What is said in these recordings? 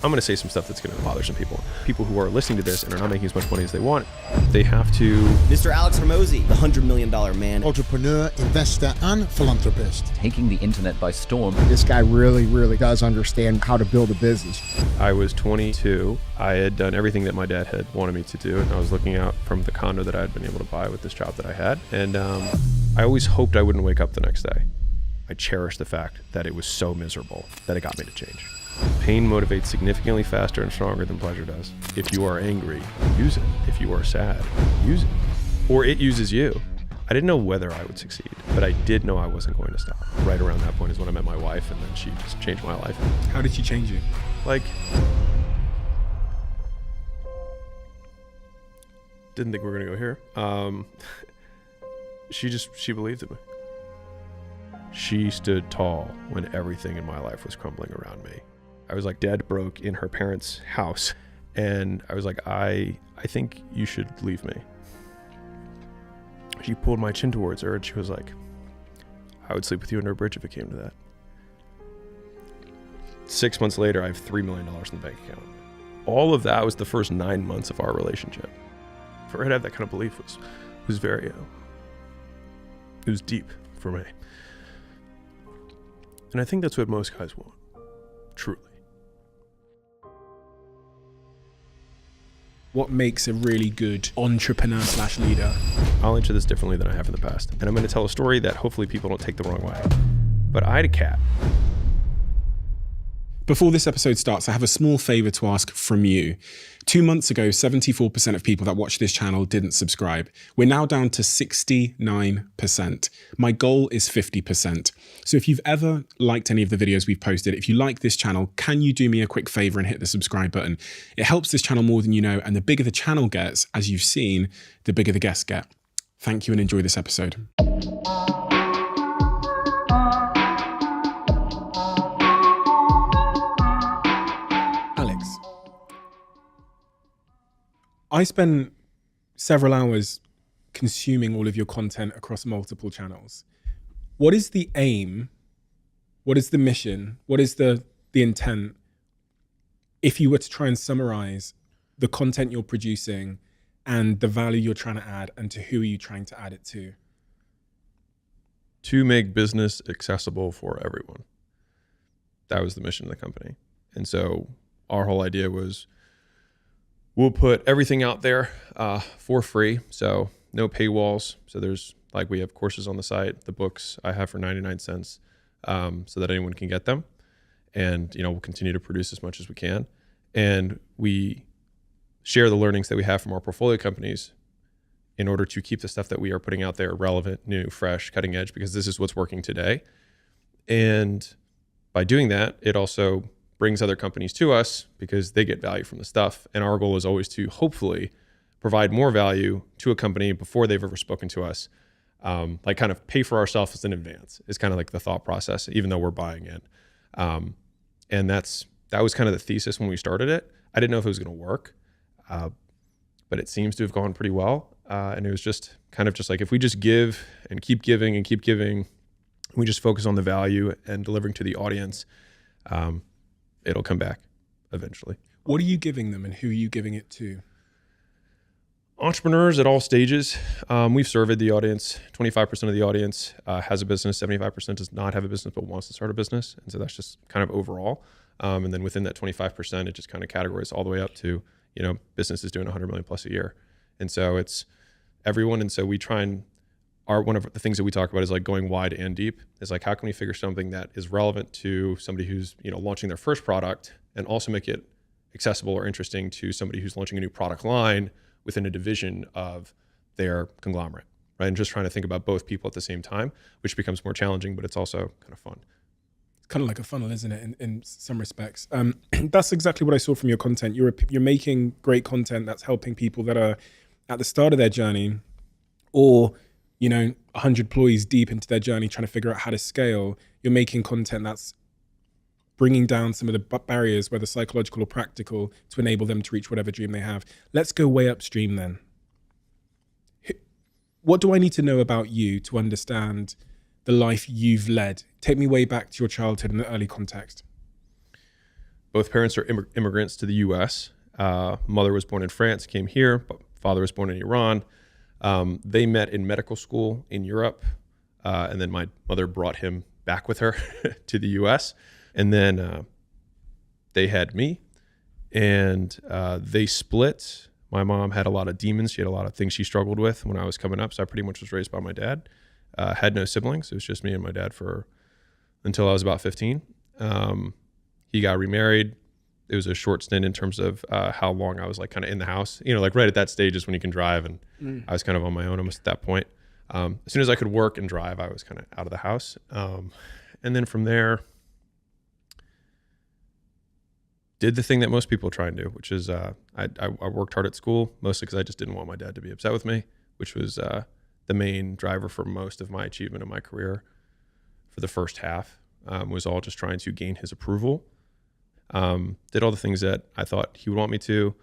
I'm going to say some stuff that's going to bother some people. People who are listening to this and are not making as much money as they want, they have to... Mr. Alex Hormozi, the $100 million man. Entrepreneur, investor, and philanthropist. Taking the internet by storm. This guy really does understand how to build a business. I was 22. I had done everything that my dad had wanted me to do, and I was looking out from the condo that I had been able to buy with this job that I had. And I always hoped I wouldn't wake up the next day. I cherished the fact that it was so miserable that it got me to change. Pain motivates significantly faster and stronger than pleasure does. If you are angry, use it. If you are sad, use it. Or it uses you. I didn't know whether I would succeed, but I did know I wasn't going to stop. Right around that point is when I met my wife, and then she just changed my life. How did she change you? Like, didn't think we were gonna go here. She believed in me. She stood tall when everything in my life was crumbling around me. I was like dead broke in her parents' house. And I was like, I think you should leave me. She pulled my chin towards her and she was like, I would sleep with you under a bridge if it came to that. 6 months later, I have $3 million in the bank account. All of that was the first 9 months of our relationship. For her to have that kind of belief was very, it was deep for me. And I think that's what most guys want, truly. What makes a really good entrepreneur/leader? I'll answer this differently than I have in the past. And I'm going to tell a story that hopefully people don't take the wrong way. But I had a cat. Before this episode starts, I have a small favor to ask from you. 2 months ago, 74% of people that watch this channel didn't subscribe. We're now down to 69%. My goal is 50%. So if you've ever liked any of the videos we've posted, if you like this channel, can you do me a quick favor and hit the subscribe button? It helps this channel more than you know, and the bigger the channel gets, as you've seen, the bigger the guests get. Thank you and enjoy this episode. I spent several hours consuming all of your content across multiple channels. What is the aim? What is the mission? What is the intent? If you were to try and summarize the content you're producing and the value you're trying to add, and to who are you trying to add it to? To make business accessible for everyone. That was the mission of the company. And so our whole idea was, we'll put everything out there for free. So no paywalls. So there's like, we have courses on the site, the books I have for 99 cents so that anyone can get them. And, we'll continue to produce as much as we can. And we share the learnings that we have from our portfolio companies in order to keep the stuff that we are putting out there relevant, new, fresh, cutting edge, because this is what's working today. And by doing that, it also brings other companies to us because they get value from the stuff. And our goal is always to hopefully provide more value to a company before they've ever spoken to us. Like kind of pay for ourselves in advance is kind of like the thought process, even though we're buying in. And that was kind of the thesis when we started it. I didn't know if it was going to work, but it seems to have gone pretty well. And it was just kind of just like, if we just give and keep giving and keep giving, we just focus on the value and delivering to the audience, it'll come back eventually. What are you giving them and who are you giving it to? Entrepreneurs at all stages. We've surveyed the audience. 25% of the audience has a business. 75% does not have a business but wants to start a business. And so that's just kind of overall. And then within that 25%, it just kind of categorizes all the way up to, businesses doing 100 million plus a year. And so it's everyone. And so we try and one of the things that we talk about is like going wide and deep. Is like, how can we figure something that is relevant to somebody who's, launching their first product, and also make it accessible or interesting to somebody who's launching a new product line within a division of their conglomerate, right? And just trying to think about both people at the same time, which becomes more challenging, but it's also kind of fun. It's kind of like a funnel, isn't it? In some respects. That's exactly what I saw from your content. You're making great content that's helping people that are at the start of their journey, or 100 employees deep into their journey trying to figure out how to scale. You're making content that's bringing down some of the barriers, whether psychological or practical, to enable them to reach whatever dream they have. Let's go way upstream then. What do I need to know about you to understand the life you've led? Take me way back to your childhood and the early context. both parents are immigrants to the U.S. Mother was born in France, came here. But father was born in Iran. They met in medical school in Europe, and then my mother brought him back with her to the U.S. And then they had me, and they split. My mom had a lot of demons. She had a lot of things she struggled with when I was coming up. So I pretty much was raised by my dad. Had no siblings. It was just me and my dad until I was about 15. He got remarried. It was a short stint in terms of how long I was like kind of in the house. You know, like right at that stage is when you can drive, and I was kind of on my own almost at that point. As soon as I could work and drive, I was kind of out of the house. And then from there, did the thing that most people try and do, which is I worked hard at school, mostly because I just didn't want my dad to be upset with me, which was the main driver for most of my achievement in my career for the first half, was all just trying to gain his approval. Did all the things that I thought he would want me to.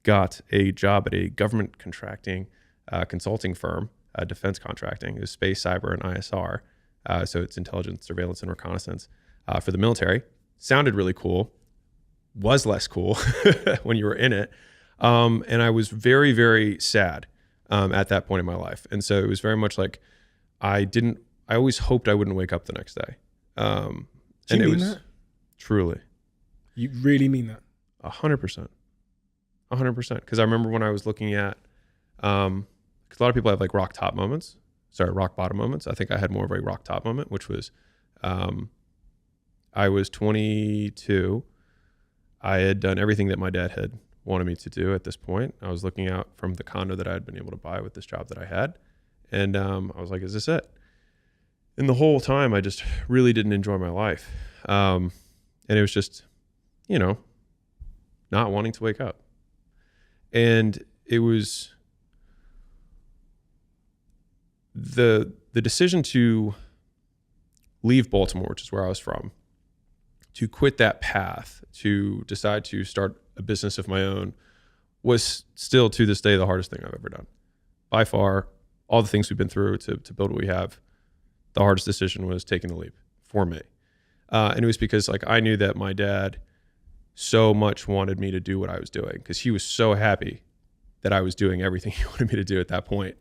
Got a job at a government contracting consulting firm, defense contracting. It was space, cyber, and ISR. So it's intelligence, surveillance, and reconnaissance for the military. Sounded really cool, was less cool when you were in it. And I was very, very sad at that point in my life. And so it was very much like I always hoped I wouldn't wake up the next day. Do you mean that? Truly. You really mean that? 100%. 100%. Because I remember when I was looking at, because a lot of people have like rock bottom moments. I think I had more of a rock top moment, which was, I was 22. I had done everything that my dad had wanted me to do at this point. I was looking out from the condo that I had been able to buy with this job that I had. And I was like, is this it? And the whole time I just really didn't enjoy my life. And it was just, not wanting to wake up. And it was the decision to leave Baltimore, which is where I was from, to quit that path, to decide to start a business of my own, was still to this day the hardest thing I've ever done. By far, all the things we've been through to build what we have, the hardest decision was taking the leap for me. And it was because like I knew that my dad so much wanted me to do what I was doing, because he was so happy that I was doing everything he wanted me to do at that point.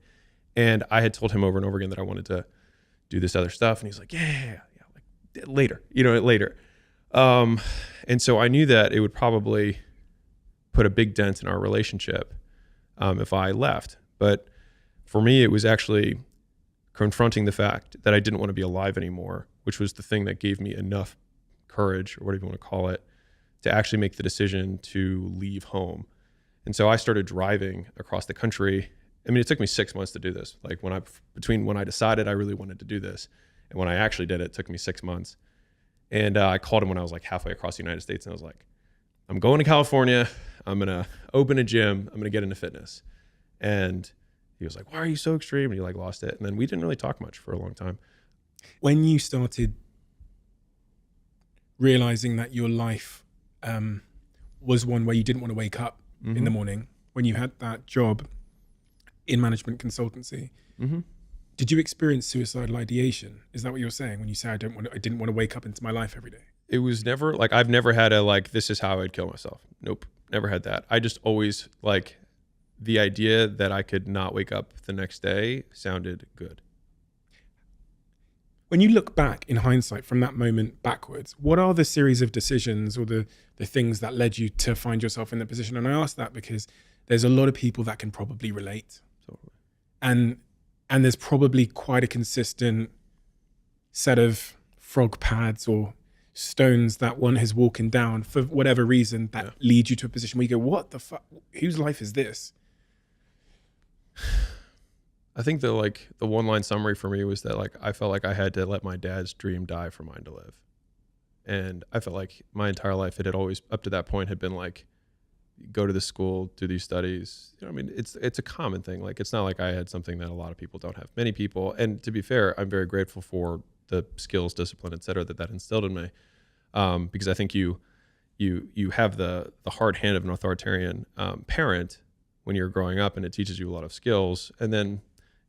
And I had told him over and over again that I wanted to do this other stuff. And he's like, yeah, like later, later. And so I knew that it would probably put a big dent in our relationship if I left. But for me, it was actually confronting the fact that I didn't want to be alive anymore, which was the thing that gave me enough courage, or whatever you want to call it, to actually make the decision to leave home. And so I started driving across the country. I mean, it took me 6 months to do this. Like between when I decided I really wanted to do this and when I actually did it, it took me 6 months. And I called him when I was like halfway across the United States, and I was like, I'm going to California. I'm going to open a gym. I'm going to get into fitness. And he was like, why are you so extreme? And he like lost it. And then we didn't really talk much for a long time. When you started realizing that your life was one where you didn't want to wake up in the morning, when you had that job in management consultancy, did you experience suicidal ideation? Is that what you're saying when you say I didn't want to wake up into my life every day? It was never like, I've never had this is how I'd kill myself. Nope. Never had that. I just always like the idea that I could not wake up the next day sounded good. When you look back in hindsight from that moment backwards, what are the series of decisions or the things that led you to find yourself in that position? And I ask that because there's a lot of people that can probably relate. Totally. And there's probably quite a consistent set of frog pads or stones that one is walking down for whatever reason that lead you to a position where you go, what the fuck? Whose life is this? I think the one line summary for me was that like I felt like I had to let my dad's dream die for mine to live. And I felt like my entire life it had always up to that point had been like, go to this school, do these studies. I mean, it's a common thing. Like it's not like I had something that a lot of people don't have. Many people, and to be fair, I'm very grateful for the skills, discipline, et cetera, that instilled in me. Because I think you have the hard hand of an authoritarian parent when you're growing up, and it teaches you a lot of skills. And then,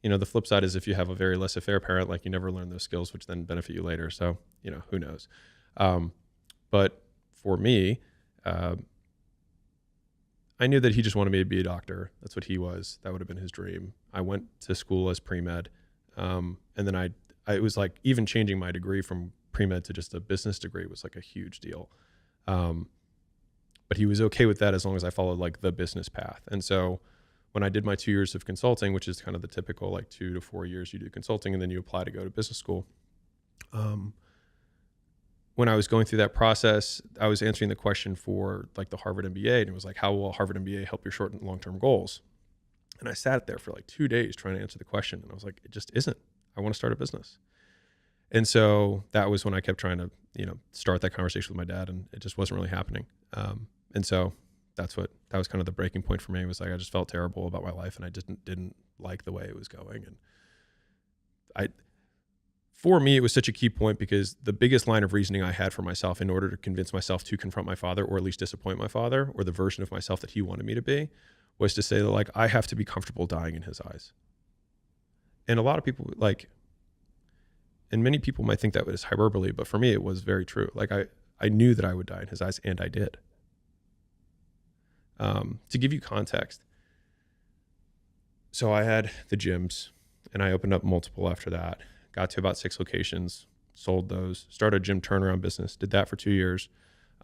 the flip side is if you have a very laissez-faire parent, like you never learn those skills, which then benefit you later. So, who knows? But for me, I knew that he just wanted me to be a doctor. That's what he was. That would have been his dream. I went to school as pre-med. And then it was like even changing my degree from pre-med to just a business degree was like a huge deal. But he was okay with that as long as I followed like the business path. And so when I did my 2 years of consulting, which is kind of the typical like 2 to 4 years you do consulting and then you apply to go to business school. When I was going through that process, I was answering the question for like the Harvard MBA, and it was like, how will Harvard MBA help your short and long-term goals? And I sat there for like 2 days trying to answer the question. And I was like, it just isn't. I want to start a business. And so that was when I kept trying to, start that conversation with my dad, and it just wasn't really happening. And so that was kind of the breaking point for me. Was like, I just felt terrible about my life, and I didn't like the way it was going. And for me, it was such a key point because the biggest line of reasoning I had for myself in order to convince myself to confront my father, or at least disappoint my father, or the version of myself that he wanted me to be, was to say that like, I have to be comfortable dying in his eyes. And a lot of people and many people might think that was hyperbole, but for me, it was very true. Like I knew that I would die in his eyes, and I did. To give you context, so I had the gyms, and I opened up multiple after that, got to about 6 locations, sold those, started a gym turnaround business, did that for 2 years.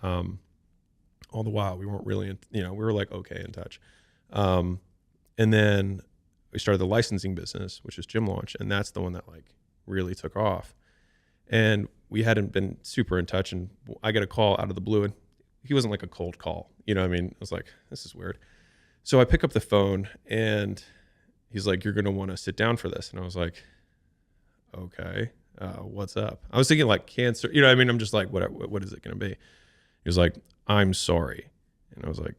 All the while we weren't really, we were like, okay, in touch. And then we started the licensing business, which is Gym Launch. And that's the one that like really took off. And we hadn't been super in touch. And I get a call out of the blue, and he wasn't like a cold call. You know what I mean? I was like, this is weird. So I pick up the phone, and he's like, you're going to want to sit down for this. And I was like, okay, what's up? I was thinking like cancer, I'm just like, what is it going to be? He was like, I'm sorry. And I was like,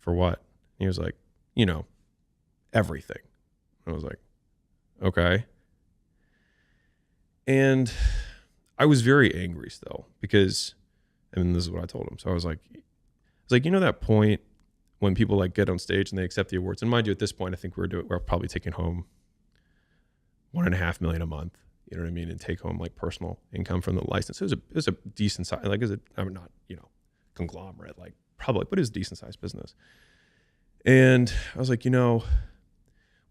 for what? And he was like, everything. I was like, okay. And I was very angry still because, this is what I told him. So I was like, that point when people like get on stage and they accept the awards, and mind you, at this point, I think we're probably taking home $1.5 million a month, you know what I mean? And take home like personal income from the license. It was a decent size, like, I'm not, conglomerate, like public, but it was a decent sized business. And I was like, when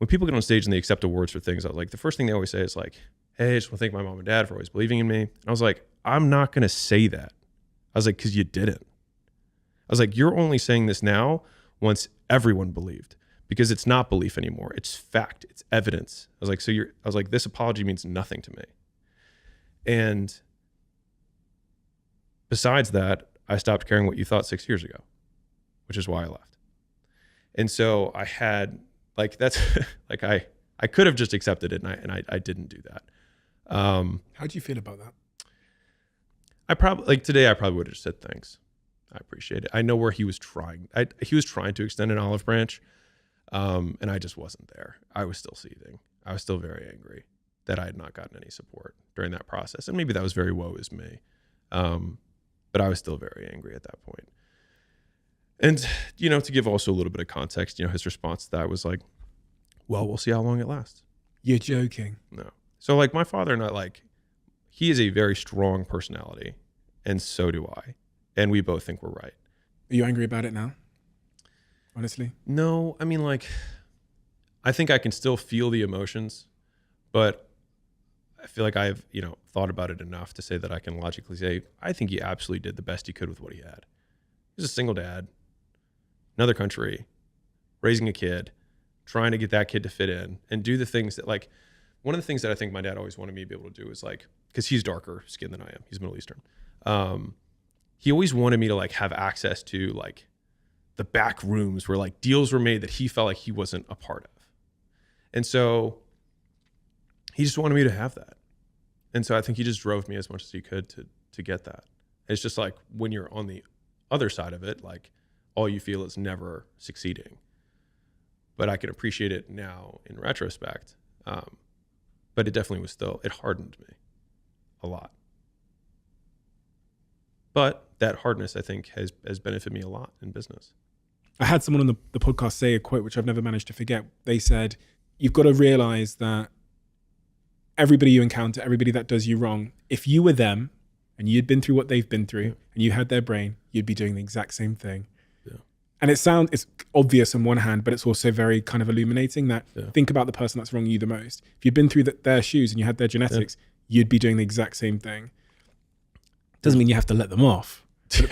people get on stage and they accept awards for things, I was like, the first thing they always say is like, hey, I just want to thank my mom and dad for always believing in me. And I was like, I'm not going to say that. I was like, because you didn't. I was like, you're only saying this now once everyone believed, because it's not belief anymore. It's fact. It's evidence. I was like, this apology means nothing to me. And besides that, I stopped caring what you thought 6 years ago, which is why I left. And so I had like, that's like, I could have just accepted it, and I didn't do that. How do you feel about that? Today I probably would have just said thanks. I appreciate it. I know where he was trying. He was trying to extend an olive branch, and I just wasn't there. I was still seething. I was still very angry that I had not gotten any support during that process. And maybe that was very woe is me. But I was still very angry at that point. And, to give also a little bit of context, his response to that was like, well, we'll see how long it lasts. You're joking. No. So like my father and I, like, he is a very strong personality, and so do I. And we both think we're right. Are you angry about it now? Honestly? No, I think I can still feel the emotions, but I feel like I've, thought about it enough to say that I can logically say, I think he absolutely did the best he could with what he had. He was a single dad, another country, raising a kid, trying to get that kid to fit in and do the things that, like, one of the things that I think my dad always wanted me to be able to do is like, because he's darker skinned than I am, he's Middle Eastern. He always wanted me to like have access to like the back rooms where like deals were made that he felt like he wasn't a part of. And so he just wanted me to have that. And so I think he just drove me as much as he could to get that. It's just like when you're on the other side of it, like all you feel is never succeeding. But I can appreciate it now in retrospect. But it definitely was it hardened me a lot. But that hardness, I think, has benefited me a lot in business. I had someone on the podcast say a quote, which I've never managed to forget. They said, you've got to realize that everybody you encounter, everybody that does you wrong, if you were them and you'd been through what they've been through and you had their brain, you'd be doing the exact same thing. And it's obvious on one hand, but it's also very kind of illuminating that think about the person that's wronging you the most. If you've been through their shoes and you had their genetics, you'd be doing the exact same thing. Doesn't mean you have to let them off,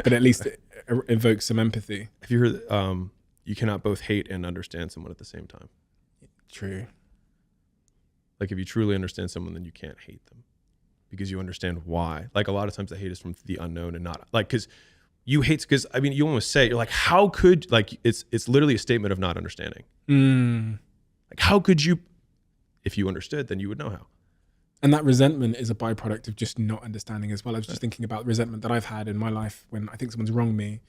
but at least it evokes some empathy. Have you heard you cannot both hate and understand someone at the same time? True. Like if you truly understand someone, then you can't hate them because you understand why. Like a lot of times the hate is from the unknown and not like, because you hate, because I mean, you almost say, you're like, how could, like, it's literally a statement of not understanding. Like, how could you, if you understood, then you would know how. And that resentment is a byproduct of just not understanding as well. I was just thinking about resentment that I've had in my life when I think someone's wronged me,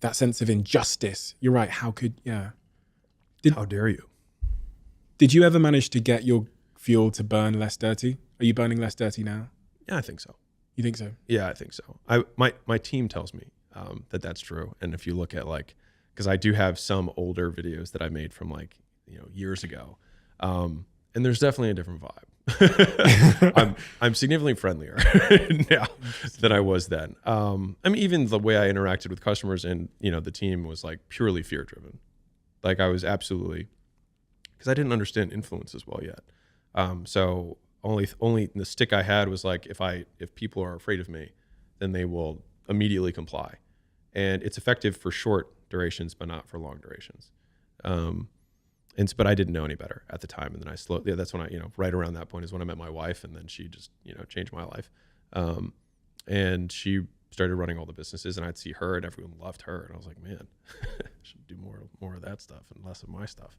that sense of injustice. You're right. How could, how dare you? Did you ever manage to get your fuel to burn less dirty? Are you burning less dirty now? Yeah, I think so. You think so? Yeah, I think so. My team tells me that's true. And if you look at like, because I do have some older videos that I made from like, years ago. And there's definitely a different vibe. I'm significantly friendlier now than I was then. I mean, even the way I interacted with customers and, the team was like purely fear driven. Like I was absolutely, because I didn't understand influence as well yet. So only the stick I had was like, if people are afraid of me, then they will immediately comply. And it's effective for short durations, but not for long durations. But I didn't know any better at the time. And then I slowly, that's when I, right around that point is when I met my wife, and then she just, changed my life. And she started running all the businesses, and I'd see her and everyone loved her. And I was like, man, I should do more of that stuff and less of my stuff.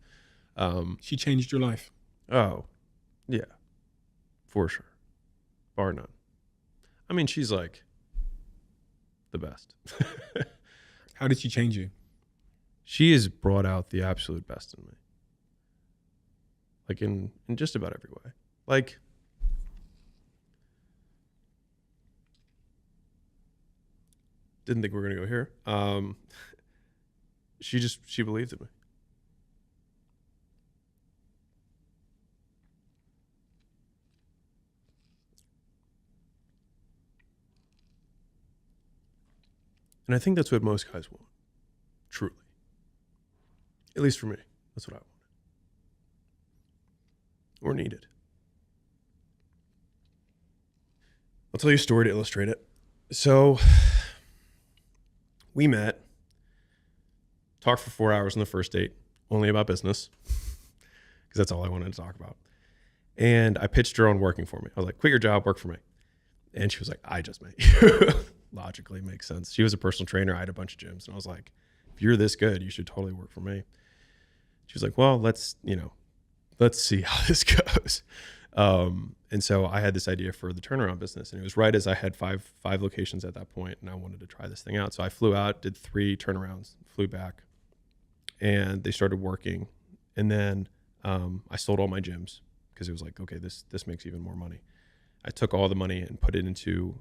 She changed your life. Oh, yeah, for sure. Bar none. I mean, she's like the best. How did she change you? She has brought out the absolute best in me. Like in just about every way. Like, didn't think we were going to go here. She believed in me. And I think that's what most guys want. Truly. At least for me. That's what I wanted. Or needed. I'll tell you a story to illustrate it. So we met, talked for 4 hours on the first date, only about business, because that's all I wanted to talk about. And I pitched her on working for me. I was like, quit your job, work for me. And she was like, I just met you. Logically makes sense. She was a personal trainer. I had a bunch of gyms. And I was like, if you're this good, you should totally work for me. She was like, well, let's see how this goes. And so I had this idea for the turnaround business, and it was right as I had five locations at that point, and I wanted to try this thing out. So I flew out, did 3 turnarounds, flew back, and they started working. And then I sold all my gyms because it was like, okay, this makes even more money. I took all the money and put it into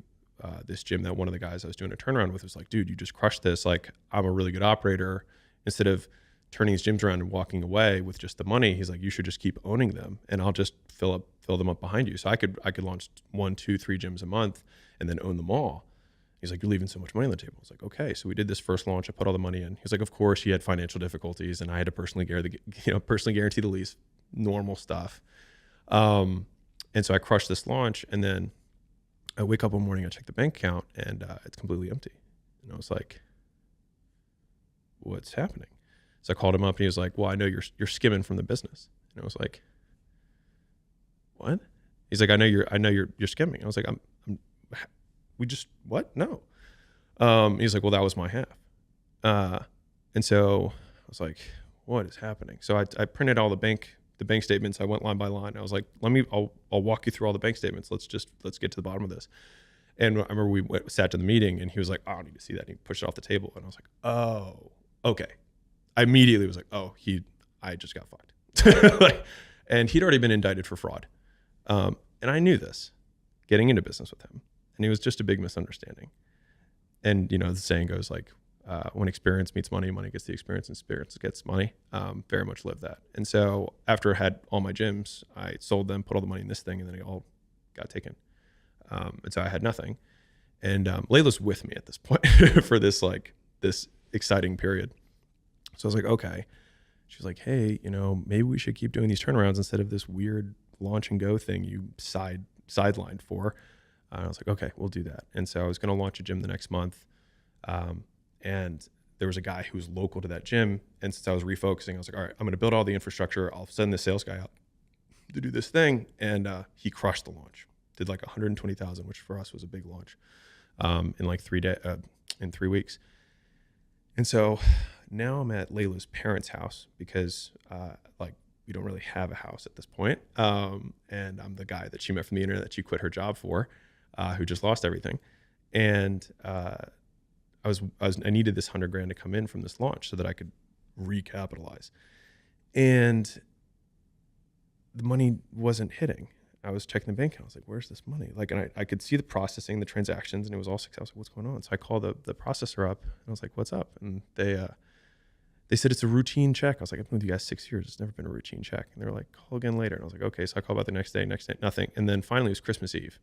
this gym that one of the guys I was doing a turnaround with was like, dude, you just crushed this. Like, I'm a really good operator. Instead of turning his gyms around and walking away with just the money, he's like, you should just keep owning them, and I'll just fill them up behind you. So I could launch 1, 2, 3 gyms a month and then own them all. He's like, you're leaving so much money on the table. I was like, okay. So we did this first launch. I put all the money in. He's like, of course, he had financial difficulties, and I had to personally guarantee the lease, normal stuff. And so I crushed this launch, and then I wake up one morning, I check the bank account, and it's completely empty. And I was like, what's happening? So I called him up, and he was like, well, I know you're skimming from the business. And I was like, what? He's like, I know you're skimming. I was like, what? No. He's like, well, that was my half. And so I was like, what is happening? So I printed all the bank statements. I went line by line. I was like, I'll walk you through all the bank statements. Let's get to the bottom of this. And I remember we sat to the meeting, and he was like, I don't need to see that. And he pushed it off the table. And I was like, oh, okay. I immediately was like, oh, I just got fucked. And he'd already been indicted for fraud. And I knew this getting into business with him. And it was just a big misunderstanding. And, the saying goes like, when experience meets money, money gets the experience, and experience gets money. Very much lived that. And so after I had all my gyms, I sold them, put all the money in this thing, and then it all got taken. And so I had nothing. And Layla's with me at this point for this exciting period. So I was like, okay. She was like, hey, maybe we should keep doing these turnarounds instead of this weird launch and go thing you sidelined for. I was like, okay, we'll do that. And so I was going to launch a gym the next month. And there was a guy who was local to that gym. And since I was refocusing, I was like, all right, I'm going to build all the infrastructure. I'll send the sales guy out to do this thing. And he crushed the launch, did like 120,000, which for us was a big launch, in like 3 weeks. And so now I'm at Layla's parents' house because we don't really have a house at this point. And I'm the guy that she met from the internet that she quit her job for, who just lost everything. And I needed this $100,000 to come in from this launch so that I could recapitalize. And the money wasn't hitting. I was checking the bank account. I was like, where's this money? And I could see the processing, the transactions, and it was all successful. What's going on? So I called the processor up and I was like, what's up? And they said it's a routine check. I was like, I've been with you guys 6 years. It's never been a routine check. And they were like, call again later. And I was like, okay. So I called about the next day, nothing. And then finally it was Christmas Eve.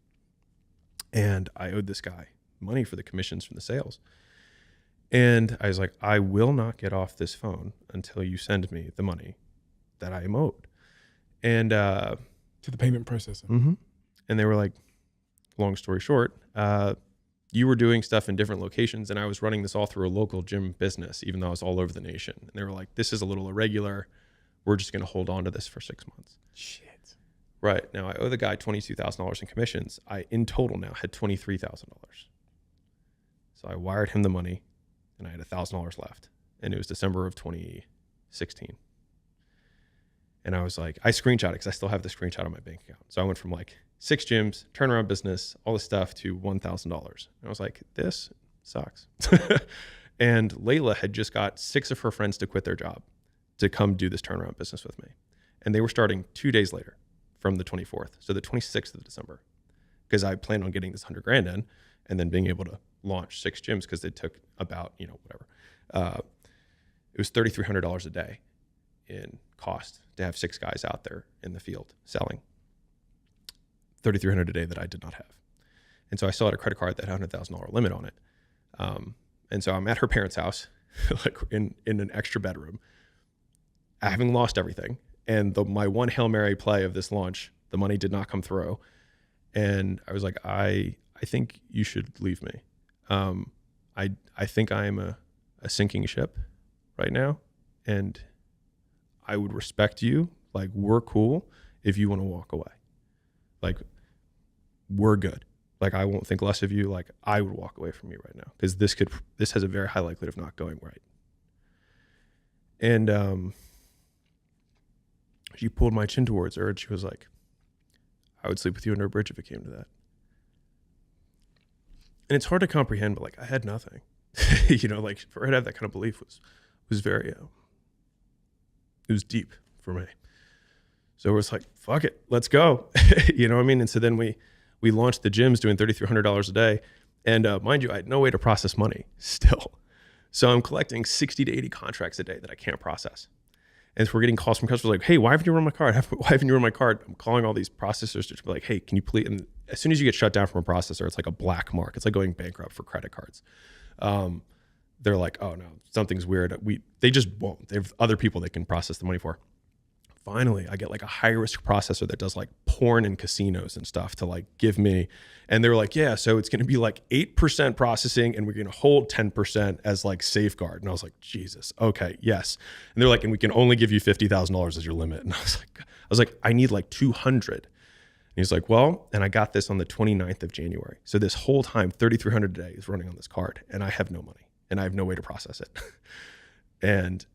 And I owed this guy money for the commissions from the sales. And I was like, I will not get off this phone until you send me the money that I am owed. And To the payment processor. Mm-hmm. And they were like, long story short, you were doing stuff in different locations and I was running this all through a local gym business, even though I was all over the nation. And they were like, this is a little irregular. We're just going to hold on to this for 6 months. Shit. Right. Now I owe the guy $22,000 in commissions. I, in total now, had $23,000. So I wired him the money and I had $1,000 left. And it was December of 2016. And I was like, I screenshot it because I still have the screenshot on my bank account. So I went from like 6 gyms, turnaround business, all this stuff to $1,000. And I was like, this sucks. And Layla had just got 6 of her friends to quit their job to come do this turnaround business with me. And they were starting 2 days later from the 24th. So the 26th of December, because I planned on getting this $100,000 in and then being able to launch 6 gyms because it took about, whatever. It was $3,300 a day in cost to have 6 guys out there in the field selling. $3,300 a day that I did not have. And so I still had a credit card that had a $100,000 limit on it. And so I'm at her parents' house, like in an extra bedroom, having lost everything. And my one Hail Mary play of this launch, the money did not come through. And I was like, I think you should leave me. I think I am a sinking ship right now. And I would respect you. Like, we're cool if you want to walk away. Like, we're good. Like, I won't think less of you. Like, I would walk away from you right now because this has a very high likelihood of not going right. And she pulled my chin towards her and she was like, I would sleep with you under a bridge if it came to that. And it's hard to comprehend, but like, I had nothing. Like, for her to have that kind of belief was very, it was deep for me. So it was like, fuck it, let's go. You know what I mean? And so then we launched the gyms doing $3,300 a day. And mind you, I had no way to process money still. So I'm collecting 60 to 80 contracts a day that I can't process. And so we're getting calls from customers like, hey, why haven't you run my card? Why haven't you run my card? I'm calling all these processors to be like, hey, can you please? And as soon as you get shut down from a processor, it's like a black mark. It's like going bankrupt for credit cards. They're like, oh no, something's weird. They just won't. They have other people they can process the money for. Finally, I get like a high risk processor that does like porn and casinos and stuff to like give me. And they were like, yeah, so it's going to be like 8% processing and we're going to hold 10% as like safeguard. And I was like, Jesus, okay, yes. And they're like, and we can only give you $50,000 as your limit. And I was like, I need like 200. And he's like, well, and I got this on the 29th of January. So this whole time, $3,300 a day is running on this card and I have no money and I have no way to process it. And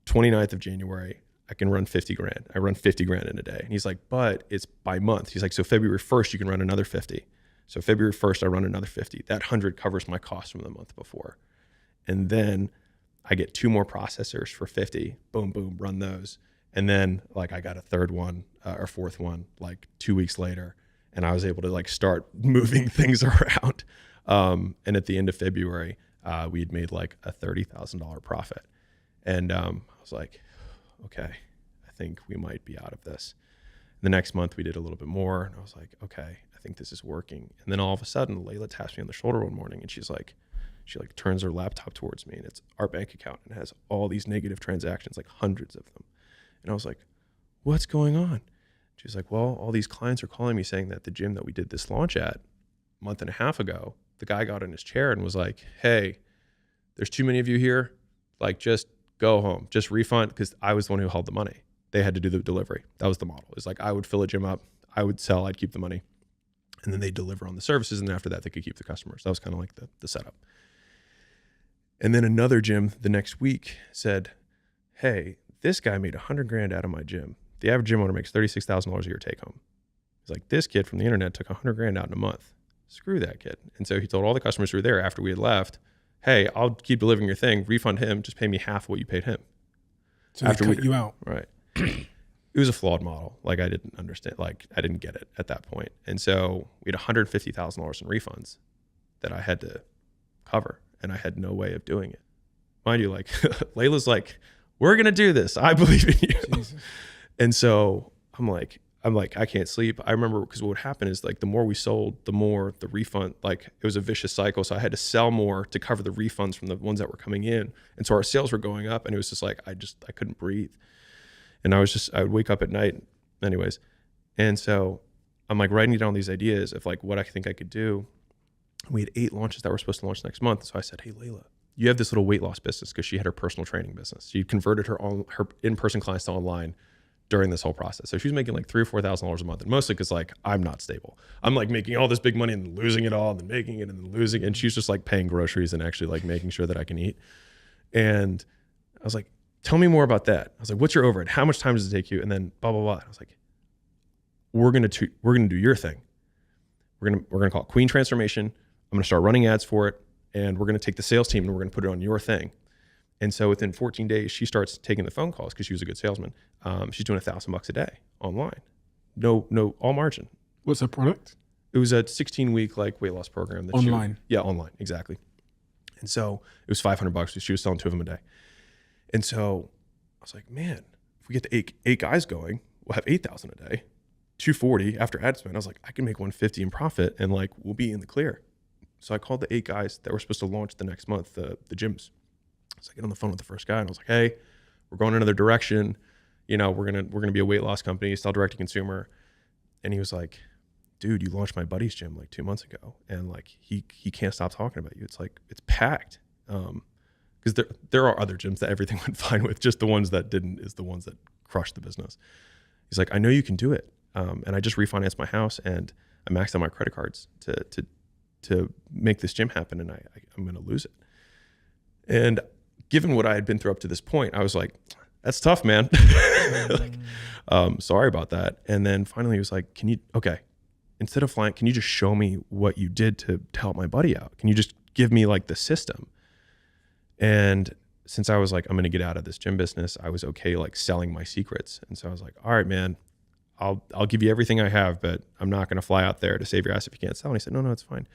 29th of January, I can run 50 grand. I run 50 grand in a day. And he's like, but it's by month. He's like, so February 1st, you can run another 50. So February 1st, I run another 50. That 100 covers my cost from the month before. And then I get 2 more processors for 50. Boom, boom, run those. And then like I got a third one or fourth one like 2 weeks later. And I was able to like start moving things around. And at the end of February, we had made like a $30,000 profit. And I was like, okay, I think we might be out of this. The next month we did a little bit more and I was like, okay, I think this is working. And then all of a sudden, Layla taps me on the shoulder one morning, and she turns her laptop towards me, and it's our bank account, and it has all these negative transactions, like hundreds of them. And I was like, what's going on? She's like, well, all these clients are calling me saying that the gym that we did this launch at a month and a half ago, the guy got in his chair and was like, hey, there's too many of you here. Like, just go home, just refund. Because I was the one who held the money. They had to do the delivery. That was the model. It's like, I would fill a gym up, I would sell, I'd keep the money, and then they deliver on the services. And after that, they could keep the customers. That was kind of like the setup. And then another gym the next week said, hey, this guy made $100,000 out of my gym. The average gym owner makes $36,000 a year take home. He's like, this kid from the internet took $100,000 out in a month. Screw that kid. And so he told all the customers who were there after we had left, hey, I'll keep delivering your thing, refund him, just pay me half of what you paid him. So after they cut you out. Right. It was a flawed model. Like, I didn't understand, like, I didn't get it at that point. And so we had $150,000 in refunds that I had to cover, and I had no way of doing it. Mind you, like, Layla's like, we're going to do this. I believe in you. Jesus. And so I'm like, I can't sleep. I remember, because what would happen is, like, the more we sold, the more the refund, like, it was a vicious cycle. So I had to sell more to cover the refunds from the ones that were coming in. And so our sales were going up, and it was just like, I couldn't breathe. And I would wake up at night anyways. And so I'm like writing down these ideas of like what I think I could do. We had 8 launches that were supposed to launch next month. So I said, hey, Layla, you have this little weight loss business, because she had her personal training business. She converted her in-person clients to online during this whole process. So she was making like $3,000 or $4,000 a month, and mostly because, like, I'm not stable. I'm like making all this big money and then losing it all, and then making it and then losing it. And she's just like paying groceries and actually like making sure that I can eat. And I was like, tell me more about that. I was like, what's your overhead? How much time does it take you? And then blah, blah, blah. I was like, we're gonna do your thing. We're gonna call it Queen Transformation. I'm gonna start running ads for it, and we're gonna take the sales team and we're gonna put it on your thing. And so within 14 days, she starts taking the phone calls, because she was a good salesman. She's doing $1,000 a day online. No, all margin. What's her product? It was a 16-week like weight loss program. That online. Online, exactly. And so it was $500. She was selling 2 of them a day. And so I was like, man, if we get the eight guys going, we'll have 8,000 a day, 240 after ad spend. I was like, I can make 150 in profit, and like, we'll be in the clear. So I called the 8 guys that were supposed to launch the next month, the gyms. So I get on the phone with the first guy, and I was like, hey, we're going another direction. You know, we're gonna be a weight loss company, sell direct to consumer. And he was like, dude, you launched my buddy's gym like 2 months ago, and like he can't stop talking about you. It's like, it's packed. Because there are other gyms that everything went fine with. Just the ones that didn't is the ones that crushed the business. He's like, I know you can do it. And I just refinanced my house, and I maxed out my credit cards to make this gym happen, and I'm going to lose it. And given what I had been through up to this point, I was like, that's tough, man. Like, sorry about that. And then finally he was like, instead of flying, can you just show me what you did to help my buddy out? Can you just give me like the system? And since I was like, I'm going to get out of this gym business, I was okay like selling my secrets. And so I was like, all right, man, I'll give you everything I have, but I'm not going to fly out there to save your ass if you can't sell. And he said, no, it's fine.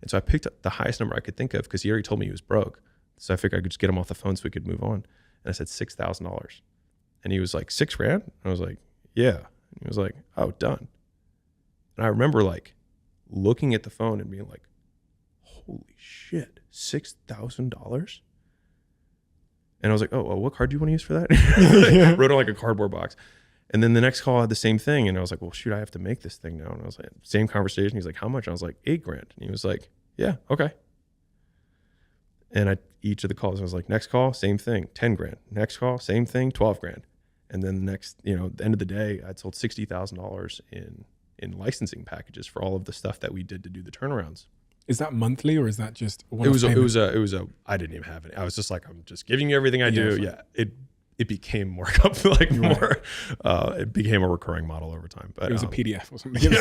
And so I picked up the highest number I could think of, because he already told me he was broke. So I figured I could just get him off the phone so we could move on. And I said $6,000. And he was like, $6,000? And I was like, yeah. And he was like, oh, done. And I remember like looking at the phone and being like, holy shit, $6,000? And I was like, oh, what card do you want to use for that? Like, wrote on like a cardboard box. And then the next call I had the same thing. And I was like, well, shoot, I have to make this thing now. And I was like, same conversation. He's like, how much? And I was like, $8,000. And he was like, yeah, okay. And each of the calls, I was like, next call, same thing, $10,000. Next call, same thing, $12,000. And then the next, at the end of the day, I'd sold $60,000 in licensing packages for all of the stuff that we did to do the turnarounds. Is that monthly, or is that just it was a I didn't even have it. I was just like, I'm just giving you everything I do. Yeah. It became more like more it became a recurring model over time. But it was a PDF or something. Yeah,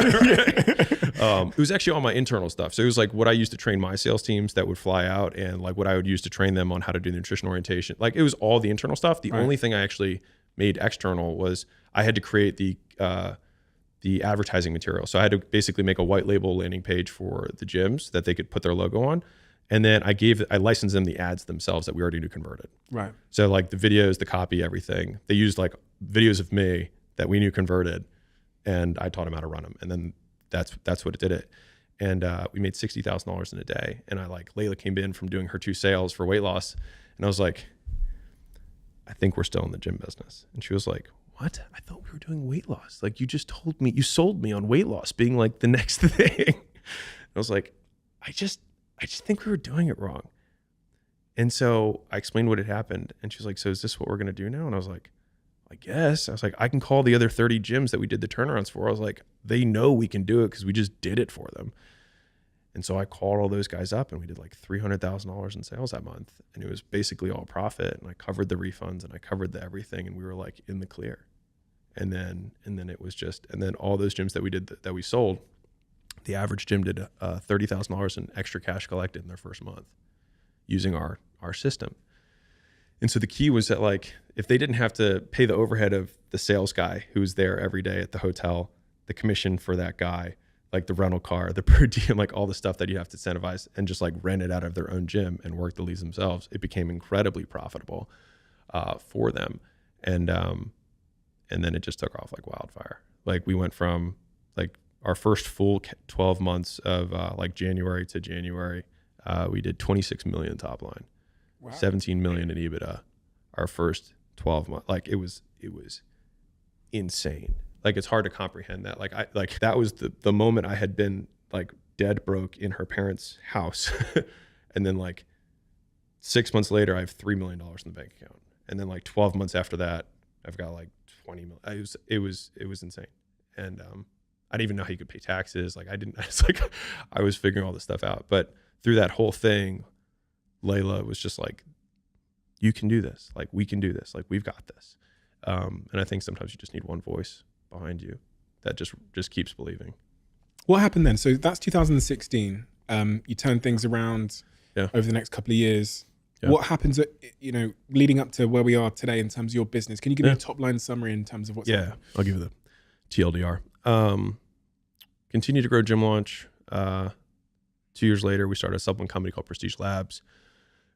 right. It was actually all my internal stuff. So it was like what I used to train my sales teams that would fly out, and like what I would use to train them on how to do the nutrition orientation. Like it was all the internal stuff. The only thing I actually made external was I had to create the advertising material. So I had to basically make a white label landing page for the gyms that they could put their logo on. And then I licensed them the ads themselves that we already knew converted. Right. So like the videos, the copy, everything. They used like videos of me that we knew converted, and I taught them how to run them. And then that's what it did it. And we made $60,000 in a day. And Layla came in from doing her 2 sales for weight loss. And I was like, I think we're still in the gym business. And she was like, what? I thought we were doing weight loss. Like, you just told me, you sold me on weight loss being like the next thing. I was like, I just think we were doing it wrong. And so I explained what had happened. And she was like, so is this what we're going to do now? And I was like, I guess. I was like, I can call the other 30 gyms that we did the turnarounds for. I was like, they know we can do it because we just did it for them. And so I called all those guys up and we did like $300,000 in sales that month. And it was basically all profit. And I covered the refunds and I covered the everything. And we were like in the clear. And then it was just, and then all those gyms that we did that we sold, the average gym did $30,000 in extra cash collected in their first month using our system. And so the key was that, like, if they didn't have to pay the overhead of the sales guy who's there every day at the hotel, the commission for that guy, like the rental car, the per diem, like all the stuff that you have to incentivize, and just like rent it out of their own gym and work the leads themselves, it became incredibly profitable for them. And then it just took off like wildfire. Like, we went from like our first full 12 months of like January to January, we did 26 million top line. Wow. 17 million in EBITDA our first 12 months. Like, it was insane. Like, it's hard to comprehend that. Like that was the moment I had been like dead broke in her parents' house. And then like 6 months later, I have $3 million in the bank account. And then like 12 months after that, I've got like 20 million. It was insane. And I didn't even know how you could pay taxes. Like, I was figuring all this stuff out. But through that whole thing, Layla was just like, you can do this. Like, we can do this. Like, we've got this. And I think sometimes you just need one voice behind you that just keeps believing. What happened then? So that's 2016. You turned things around over the next couple of years. Yeah. What happens, leading up to where we are today in terms of your business? Can you give me a top line summary in terms of what's happening? I'll give you the TLDR. Continue to grow Gym Launch. 2 years later, we started a supplement company called Prestige Labs.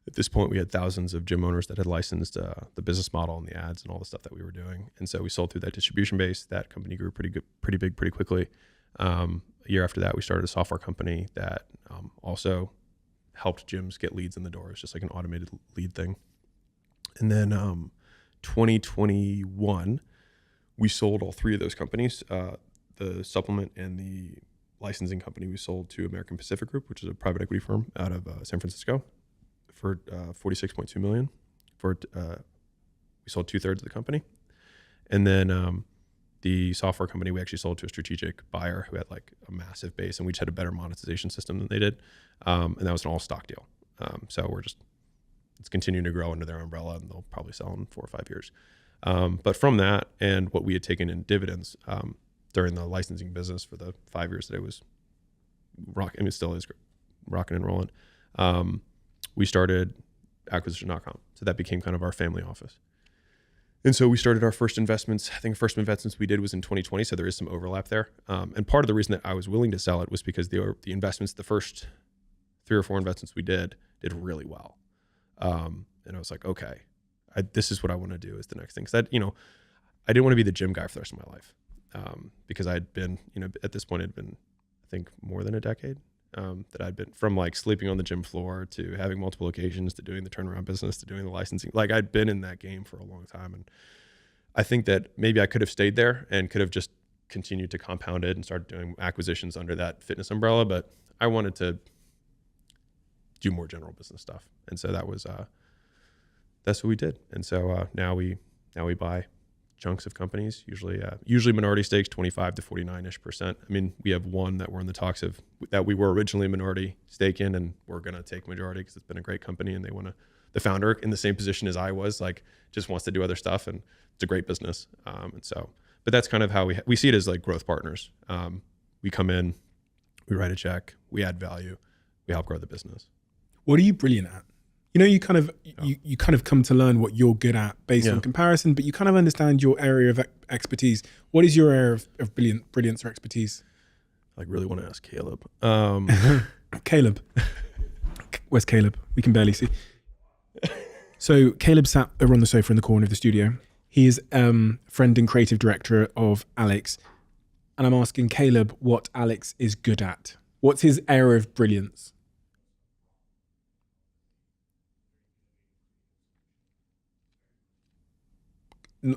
At this point, we had thousands of gym owners that had licensed the business model and the ads and all the stuff that we were doing. And so we sold through that distribution base. That company grew pretty big, pretty quickly. A year after that, we started a software company that also helped gyms get leads in the door. It's just like an automated lead thing. And then 2021, we sold all 3 of those companies. The supplement and the licensing company we sold to American Pacific Group, which is a private equity firm out of San Francisco, for $46.2 million. We sold 2/3 of the company. And then the software company we actually sold to a strategic buyer who had like a massive base, and we just had a better monetization system than they did. And that was an all stock deal. So it's continuing to grow under their umbrella, and they'll probably sell in 4 or 5 years. But from that and what we had taken in dividends during the licensing business for the 5 years that it was rocking, I mean, it still is rocking and rolling, we started acquisition.com. So that became kind of our family office. And so we started our first investments. I think the first investments we did was in 2020. So there is some overlap there. And part of the reason that I was willing to sell it was because the investments, the first 3 or 4 investments we did really well. And I was like, okay, this is what I want to do is the next thing. Cause I didn't want to be the gym guy for the rest of my life. Because I'd been, at this point, it'd been, I think, more than a decade that I'd been, from like sleeping on the gym floor to having multiple locations to doing the turnaround business to doing the licensing. Like, I'd been in that game for a long time. And I think that maybe I could have stayed there and could have just continued to compound it and started doing acquisitions under that fitness umbrella. But I wanted to do more general business stuff. And so that was, that's what we did. And so now we buy chunks of companies, usually minority stakes, 25 to 49-ish%. I mean, we have one that we're in the talks of that we were originally minority stake in, and we're going to take majority because it's been a great company, and the founder in the same position as I was, like, just wants to do other stuff, and it's a great business. But that's kind of how we see it as like growth partners. We come in, we write a check, we add value, we help grow the business. What are you brilliant at? You kind of come to learn what you're good at based on comparison, but you kind of understand your area of expertise. What is your area of brilliance or expertise? I really want to ask Caleb. Caleb. Where's Caleb? We can barely see. So Caleb sat over on the sofa in the corner of the studio. He is friend and creative director of Alex. and I'm asking Caleb what Alex is good at. What's his area of brilliance?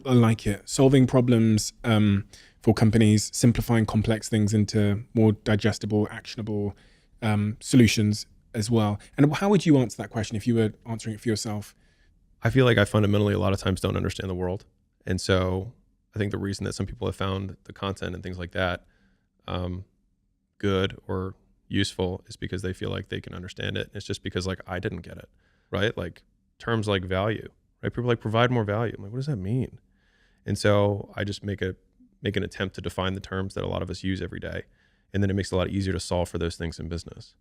I like it. Solving problems for companies, simplifying complex things into more digestible, actionable solutions as well. And how would you answer that question if you were answering it for yourself? I feel like I fundamentally a lot of times don't understand the world. And so I think the reason that some people have found the content and things like that good or useful is because they feel like they can understand it. And it's just because like I didn't get it, right? Like terms like value, right? People are like provide more value. I'm like, what does that mean? And so I just make an attempt to define the terms that a lot of us use every day. And then it makes it a lot easier to solve for those things in business.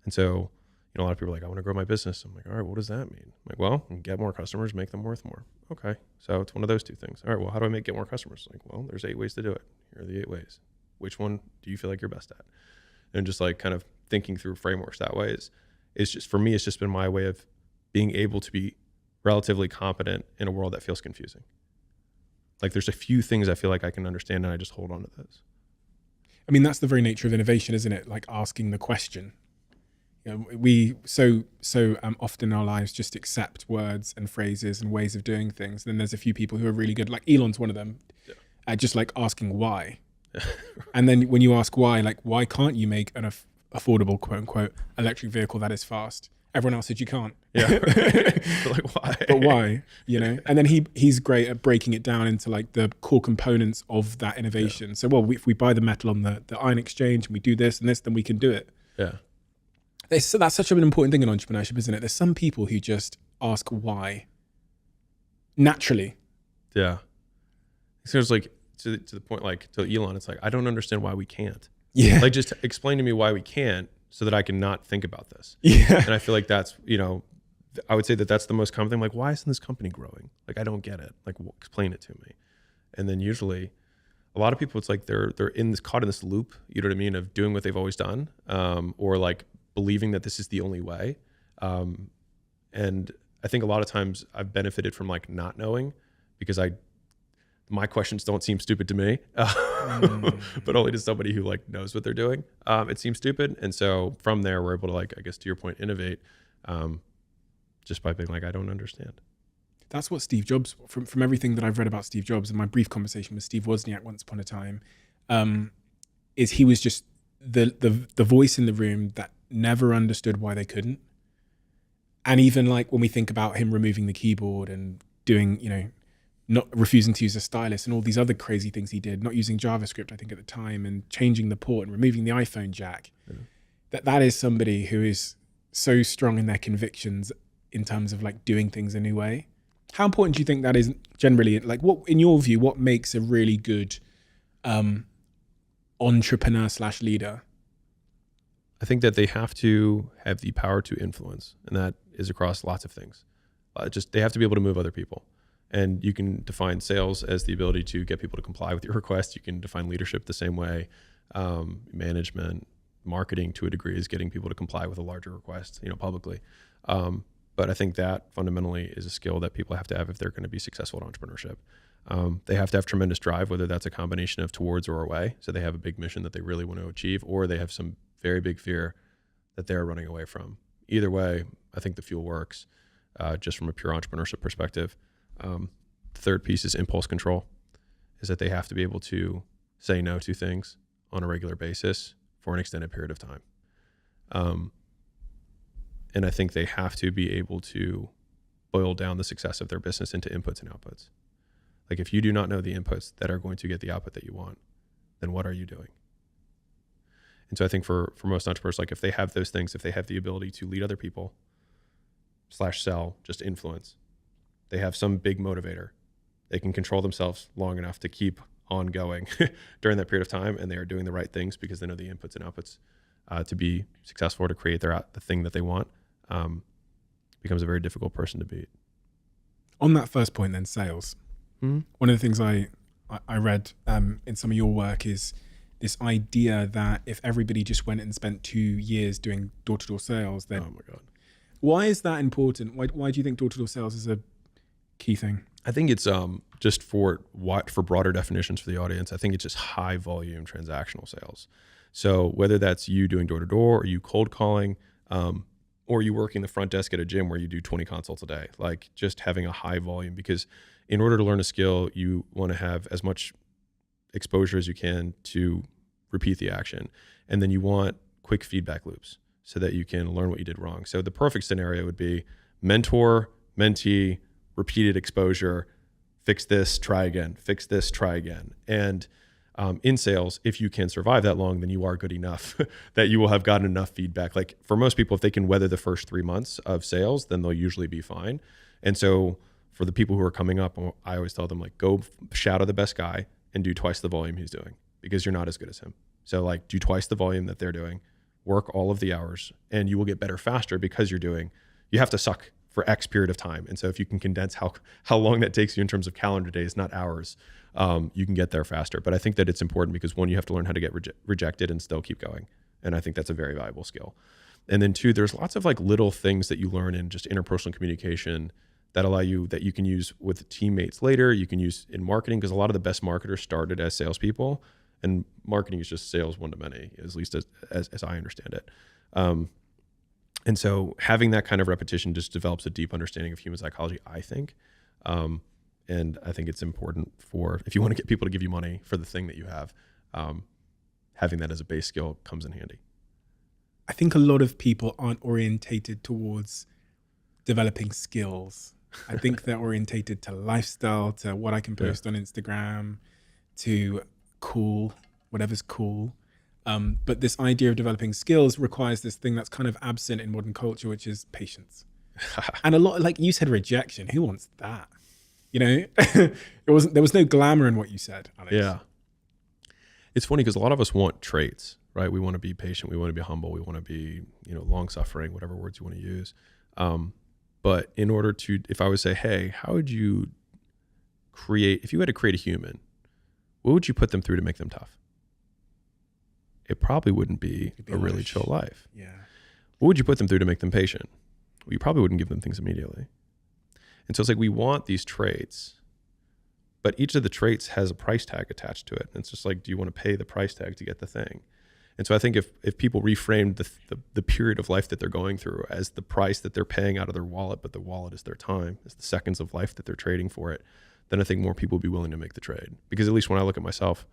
And so, a lot of people are like, I want to grow my business. I'm like, all right, what does that mean? I'm like, well, get more customers, make them worth more. Okay. So it's one of those two things. All right, well, how do I get more customers? Like, well, there's 8 ways to do it. Here are the 8 ways. Which one do you feel like you're best at? And just like kind of thinking through frameworks that way is just, for me, it's just been my way of being able to be relatively competent in a world that feels confusing. Like there's a few things I feel like I can understand and I just hold on to those. I mean, that's the very nature of innovation, isn't it? Like asking the question. We so often in our lives just accept words and phrases and ways of doing things. And then there's a few people who are really good, like Elon's one of them, at just like asking why. And then when you ask why, like, why can't you make an affordable, quote unquote, electric vehicle that is fast? Everyone else said you can't. Yeah. Like why? But why? And then he's great at breaking it down into like the core components of that innovation. Yeah. So, well, if we buy the metal on the iron exchange and we do this and this, then we can do it. Yeah. That's such an important thing in entrepreneurship, isn't it? There's some people who just ask why naturally. Yeah. So it's like to the point, like to Elon, it's like, I don't understand why we can't. Yeah. Like just explain to me why we can't so that I can not think about this. Yeah. And I feel like that's, I would say that that's the most common thing. Like, why isn't this company growing? Like, I don't get it. Like, explain it to me. And then usually a lot of people, it's like they're caught in this loop, you know what I mean, of doing what they've always done, or like believing that this is the only way. And I think a lot of times I've benefited from like not knowing because my questions don't seem stupid to me, but only to somebody who like knows what they're doing. It seems stupid. And so from there, we're able to like, I guess to your point, innovate just by being like, I don't understand. That's what Steve Jobs, from everything that I've read about Steve Jobs and my brief conversation with Steve Wozniak once upon a time, is he was just the voice in the room that never understood why they couldn't. And even like when we think about him removing the keyboard and doing, not refusing to use a stylus and all these other crazy things he did, not using JavaScript, I think at the time, and changing the port and removing the iPhone jack, that is somebody who is so strong in their convictions in terms of like doing things a new way. How important do you think that is generally? Like, what, in your view, what makes a really good entrepreneur/leader? I think that they have to have the power to influence, and that is across lots of things. They have to be able to move other people. And you can define sales as the ability to get people to comply with your request. You can define leadership the same way. Management, marketing to a degree is getting people to comply with a larger request, publicly. But I think that fundamentally is a skill that people have to have if they're going to be successful at entrepreneurship. They have to have tremendous drive, whether that's a combination of towards or away. So they have a big mission that they really want to achieve, or they have some very big fear that they're running away from. Either way, I think the fuel works just from a pure entrepreneurship perspective. The third piece is impulse control, is that they have to be able to say no to things on a regular basis for an extended period of time. And I think they have to be able to boil down the success of their business into inputs and outputs. Like if you do not know the inputs that are going to get the output that you want, then what are you doing? And so I think for most entrepreneurs, like if they have those things, if they have the ability to lead other people /sell, just influence, they have some big motivator. They can control themselves long enough to keep on going during that period of time, and they are doing the right things because they know the inputs and outputs to be successful, to create the thing that they want. Becomes a very difficult person to beat. On that first point then, sales. Mm-hmm. One of the things I read in some of your work is this idea that if everybody just went and spent 2 years doing door-to-door sales, then... Oh my God. Why is that important? Why do you think door-to-door sales is a key thing? I think it's just for broader definitions for the audience. I think it's just high volume transactional sales. So whether that's you doing door to door, or you cold calling, or you working the front desk at a gym where you do 20 consults a day, like just having a high volume, because in order to learn a skill, you want to have as much exposure as you can to repeat the action. And then you want quick feedback loops so that you can learn what you did wrong. So the perfect scenario would be mentor, mentee, repeated exposure, fix this, try again, fix this, try again. And in sales, if you can survive that long, then you are good enough that you will have gotten enough feedback. Like for most people, if they can weather the first 3 months of sales, then they'll usually be fine. And so for the people who are coming up, I always tell them, like, go shadow the best guy and do twice the volume he's doing, because you're not as good as him. So like do twice the volume that they're doing, work all of the hours, and you will get better faster because you have to suck for X period of time. And so if you can condense how long that takes you in terms of calendar days, not hours, you can get there faster. But I think that it's important because, one, you have to learn how to get rejected and still keep going. And I think that's a very valuable skill. And then 2, there's lots of like little things that you learn in just interpersonal communication that you can use with teammates later. You can use in marketing, because a lot of the best marketers started as salespeople, and marketing is just sales one to many, at least as I understand it. And so having that kind of repetition just develops a deep understanding of human psychology, I think. And I think it's important if you want to get people to give you money for the thing that you have, having that as a base skill comes in handy. I think a lot of people aren't orientated towards developing skills. I think they're orientated to lifestyle, to what I can post on Instagram, to whatever's cool. But this idea of developing skills requires this thing that's kind of absent in modern culture, which is patience. And a lot, like you said, rejection. Who wants that? You know, there was no glamour in what you said, Alex. Yeah. It's funny because a lot of us want traits, right? We want to be patient. We want to be humble. We want to be, long suffering, whatever words you want to use. But in order to, if I would say, hey, how would you if you had to create a human, what would you put them through to make them tough? It probably wouldn't be a really chill life. Yeah. What would you put them through to make them patient? Well, you probably wouldn't give them things immediately. And so it's like, we want these traits, but each of the traits has a price tag attached to it. And it's just like, do you want to pay the price tag to get the thing? And so I think if people reframed the period of life that they're going through as the price that they're paying out of their wallet, but the wallet is their time, it's the seconds of life that they're trading for it, then I think more people would be willing to make the trade. Because at least when I look at myself,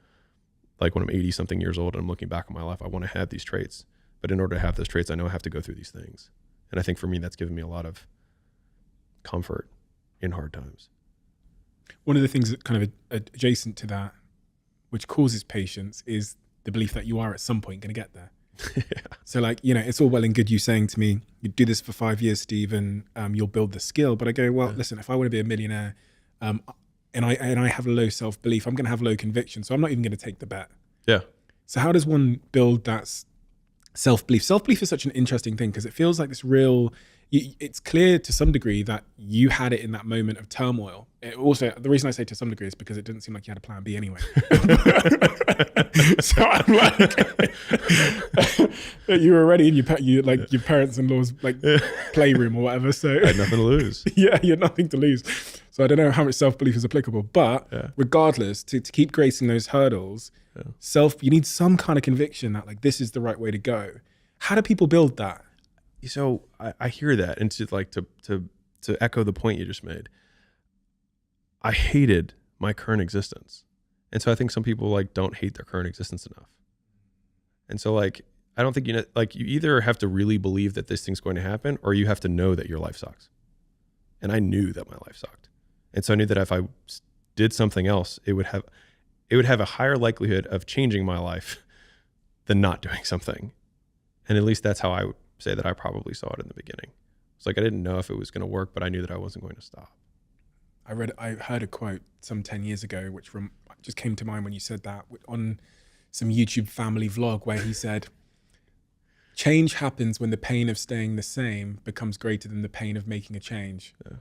like when I'm 80 something years old and I'm looking back on my life, I want to have these traits. But in order to have those traits, I know I have to go through these things. And I think for me, that's given me a lot of comfort in hard times. One of the things that kind of adjacent to that, which causes patience, is the belief that you are at some point going to get there. Yeah. So like, it's all well and good you saying to me, you do this for 5 years, Steve, and you'll build the skill. But I go, well, listen, if I want to be a millionaire, and I have low self-belief, I'm going to have low conviction. So I'm not even going to take the bet. Yeah. So how does one build that self-belief? Self-belief is such an interesting thing because it feels like this real, it's clear to some degree that you had it in that moment of turmoil. It also, the reason I say to some degree is because it didn't seem like you had a plan B anyway. So I'm like, you were already in your parents-in-law's playroom or whatever. So I had nothing to lose. Yeah, you had nothing to lose. So I don't know how much self-belief is applicable, but regardless, to keep gracing those hurdles, you need some kind of conviction that like this is the right way to go. How do people build that? So I hear that, and to echo the point you just made, I hated my current existence. And so I think some people don't hate their current existence enough. And so I don't think you either have to really believe that this thing's going to happen, or you have to know that your life sucks. And I knew that my life sucked. And so I knew that if I did something else, it would have a higher likelihood of changing my life than not doing something. And at least that's how I would say that I probably saw it in the beginning. It's like I didn't know if it was going to work, but I knew that I wasn't going to stop. I heard a quote some 10 years ago, which just came to mind when you said that, on some YouTube family vlog, where he said, change happens when the pain of staying the same becomes greater than the pain of making a change. Yeah.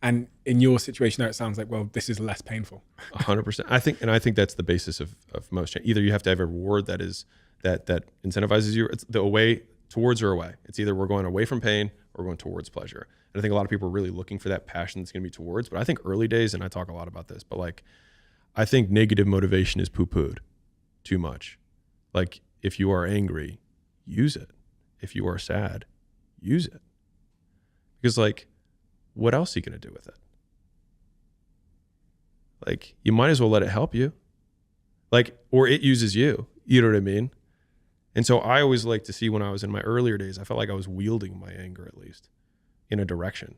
And in your situation there, it sounds like, well, this is less painful. 100%. I think that's the basis of most change. Either you have to have a reward that incentivizes you. It's the way towards or away. It's either we're going away from pain or we're going towards pleasure. And I think a lot of people are really looking for that passion that's going to be towards. But I think early days, and I talk a lot about this, but like, I think negative motivation is poo-pooed too much. Like, if you are angry, use it. If you are sad, use it. Because like, what else are you going to do with it? Like, you might as well let it help you. Like, or it uses you. You know what I mean? And so I always like to see, when I was in my earlier days, I felt like I was wielding my anger, at least in a direction.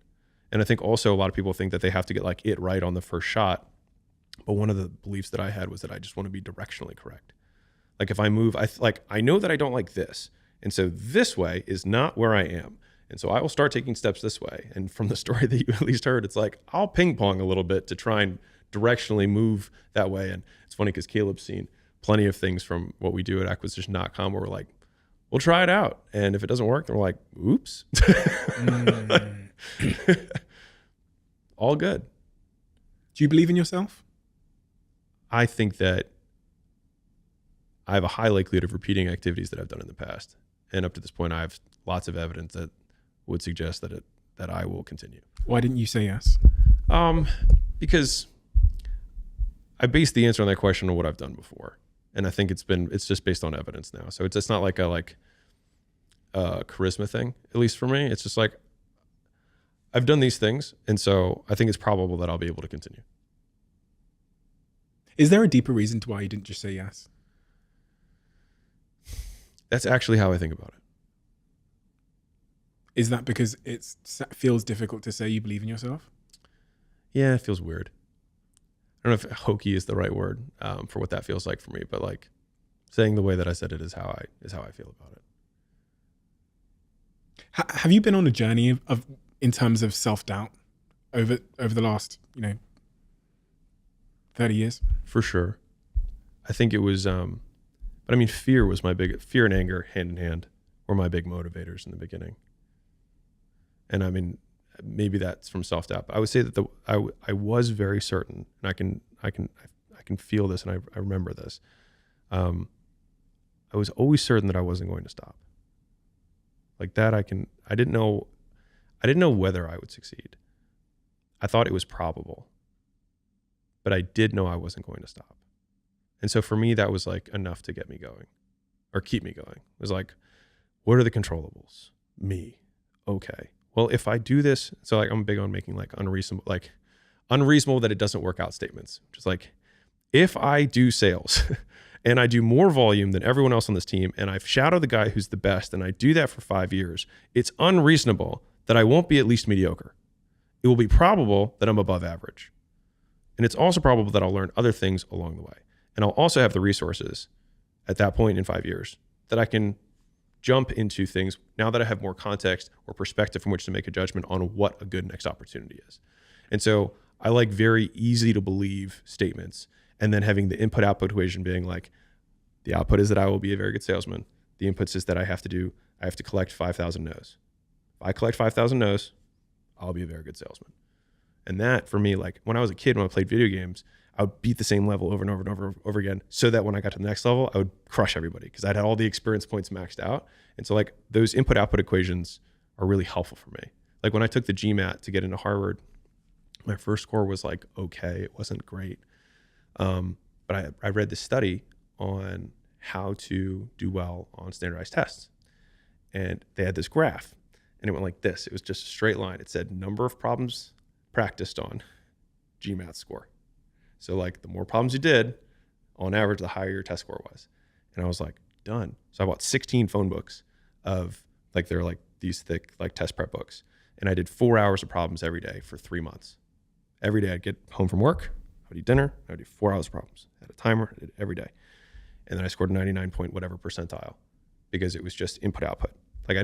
And I think also a lot of people think that they have to get like it right on the first shot. But one of the beliefs that I had was that I just want to be directionally correct. Like, if I move, I know that I don't like this. And so this way is not where I am. And so I will start taking steps this way. And from the story that you at least heard, it's like, I'll ping pong a little bit to try and directionally move that way. And it's funny because Caleb's seen plenty of things from what we do at acquisition.com where we're like, we'll try it out. And if it doesn't work, then we're like, oops. All good. Do you believe in yourself? I think that I have a high likelihood of repeating activities that I've done in the past. And up to this point, I have lots of evidence that would suggest that I will continue. Why didn't you say yes? Because I based the answer on that question on what I've done before. And I think it's just based on evidence now. So it's not like a charisma thing, at least for me. It's just like, I've done these things. And so I think it's probable that I'll be able to continue. Is there a deeper reason to why you didn't just say yes? That's actually how I think about it. Is that because it feels difficult to say you believe in yourself? Yeah, it feels weird. I don't know if hokey is the right word for what that feels like for me, but like saying the way that I said it is how I feel about it. Have you been on a journey of in terms of self-doubt over the last 30 years? For sure. I think it was, but I mean, fear and anger hand in hand were my big motivators in the beginning. And I mean, maybe that's from self-doubt, but I would say that I was very certain, and I can feel this, and I remember this. I was always certain that I wasn't going to stop. Like that, I didn't know whether I would succeed. I thought it was probable, but I did know I wasn't going to stop. And so for me, that was like enough to get me going or keep me going. It was like, what are the controllables? Me. Okay. Well, if I do this, so like I'm big on making like unreasonable that it doesn't work out statements. Just like, if I do sales and I do more volume than everyone else on this team, and I've shadowed the guy who's the best, and I do that for 5 years, it's unreasonable that I won't be at least mediocre. It will be probable that I'm above average. And it's also probable that I'll learn other things along the way. And I'll also have the resources at that point in 5 years that I can jump into things now that I have more context or perspective from which to make a judgment on what a good next opportunity is. And so I like very easy to believe statements, and then having the input output equation being like, the output is that I will be a very good salesman. The inputs is that I have to collect 5,000 no's. If I collect 5,000 no's, I'll be a very good salesman. And that for me, like when I was a kid, when I played video games, I would beat the same level over and over and over again, so that when I got to the next level, I would crush everybody because I'd had all the experience points maxed out. And so like those input output equations are really helpful for me. Like when I took the GMAT to get into Harvard, my first score was like, okay, it wasn't great. But I read this study on how to do well on standardized tests. And they had this graph, and it went like this. It was just a straight line. It said number of problems practiced on, GMAT score. So like the more problems you did, on average, the higher your test score was. And I was like, done. So I bought 16 phone books of like, they're like these thick like test prep books. And I did 4 hours of problems every day for 3 months. Every day I'd get home from work, I would eat dinner, I would do 4 hours of problems. I had a timer, I did it every day. And then I scored 99 point whatever percentile because it was just input output. Like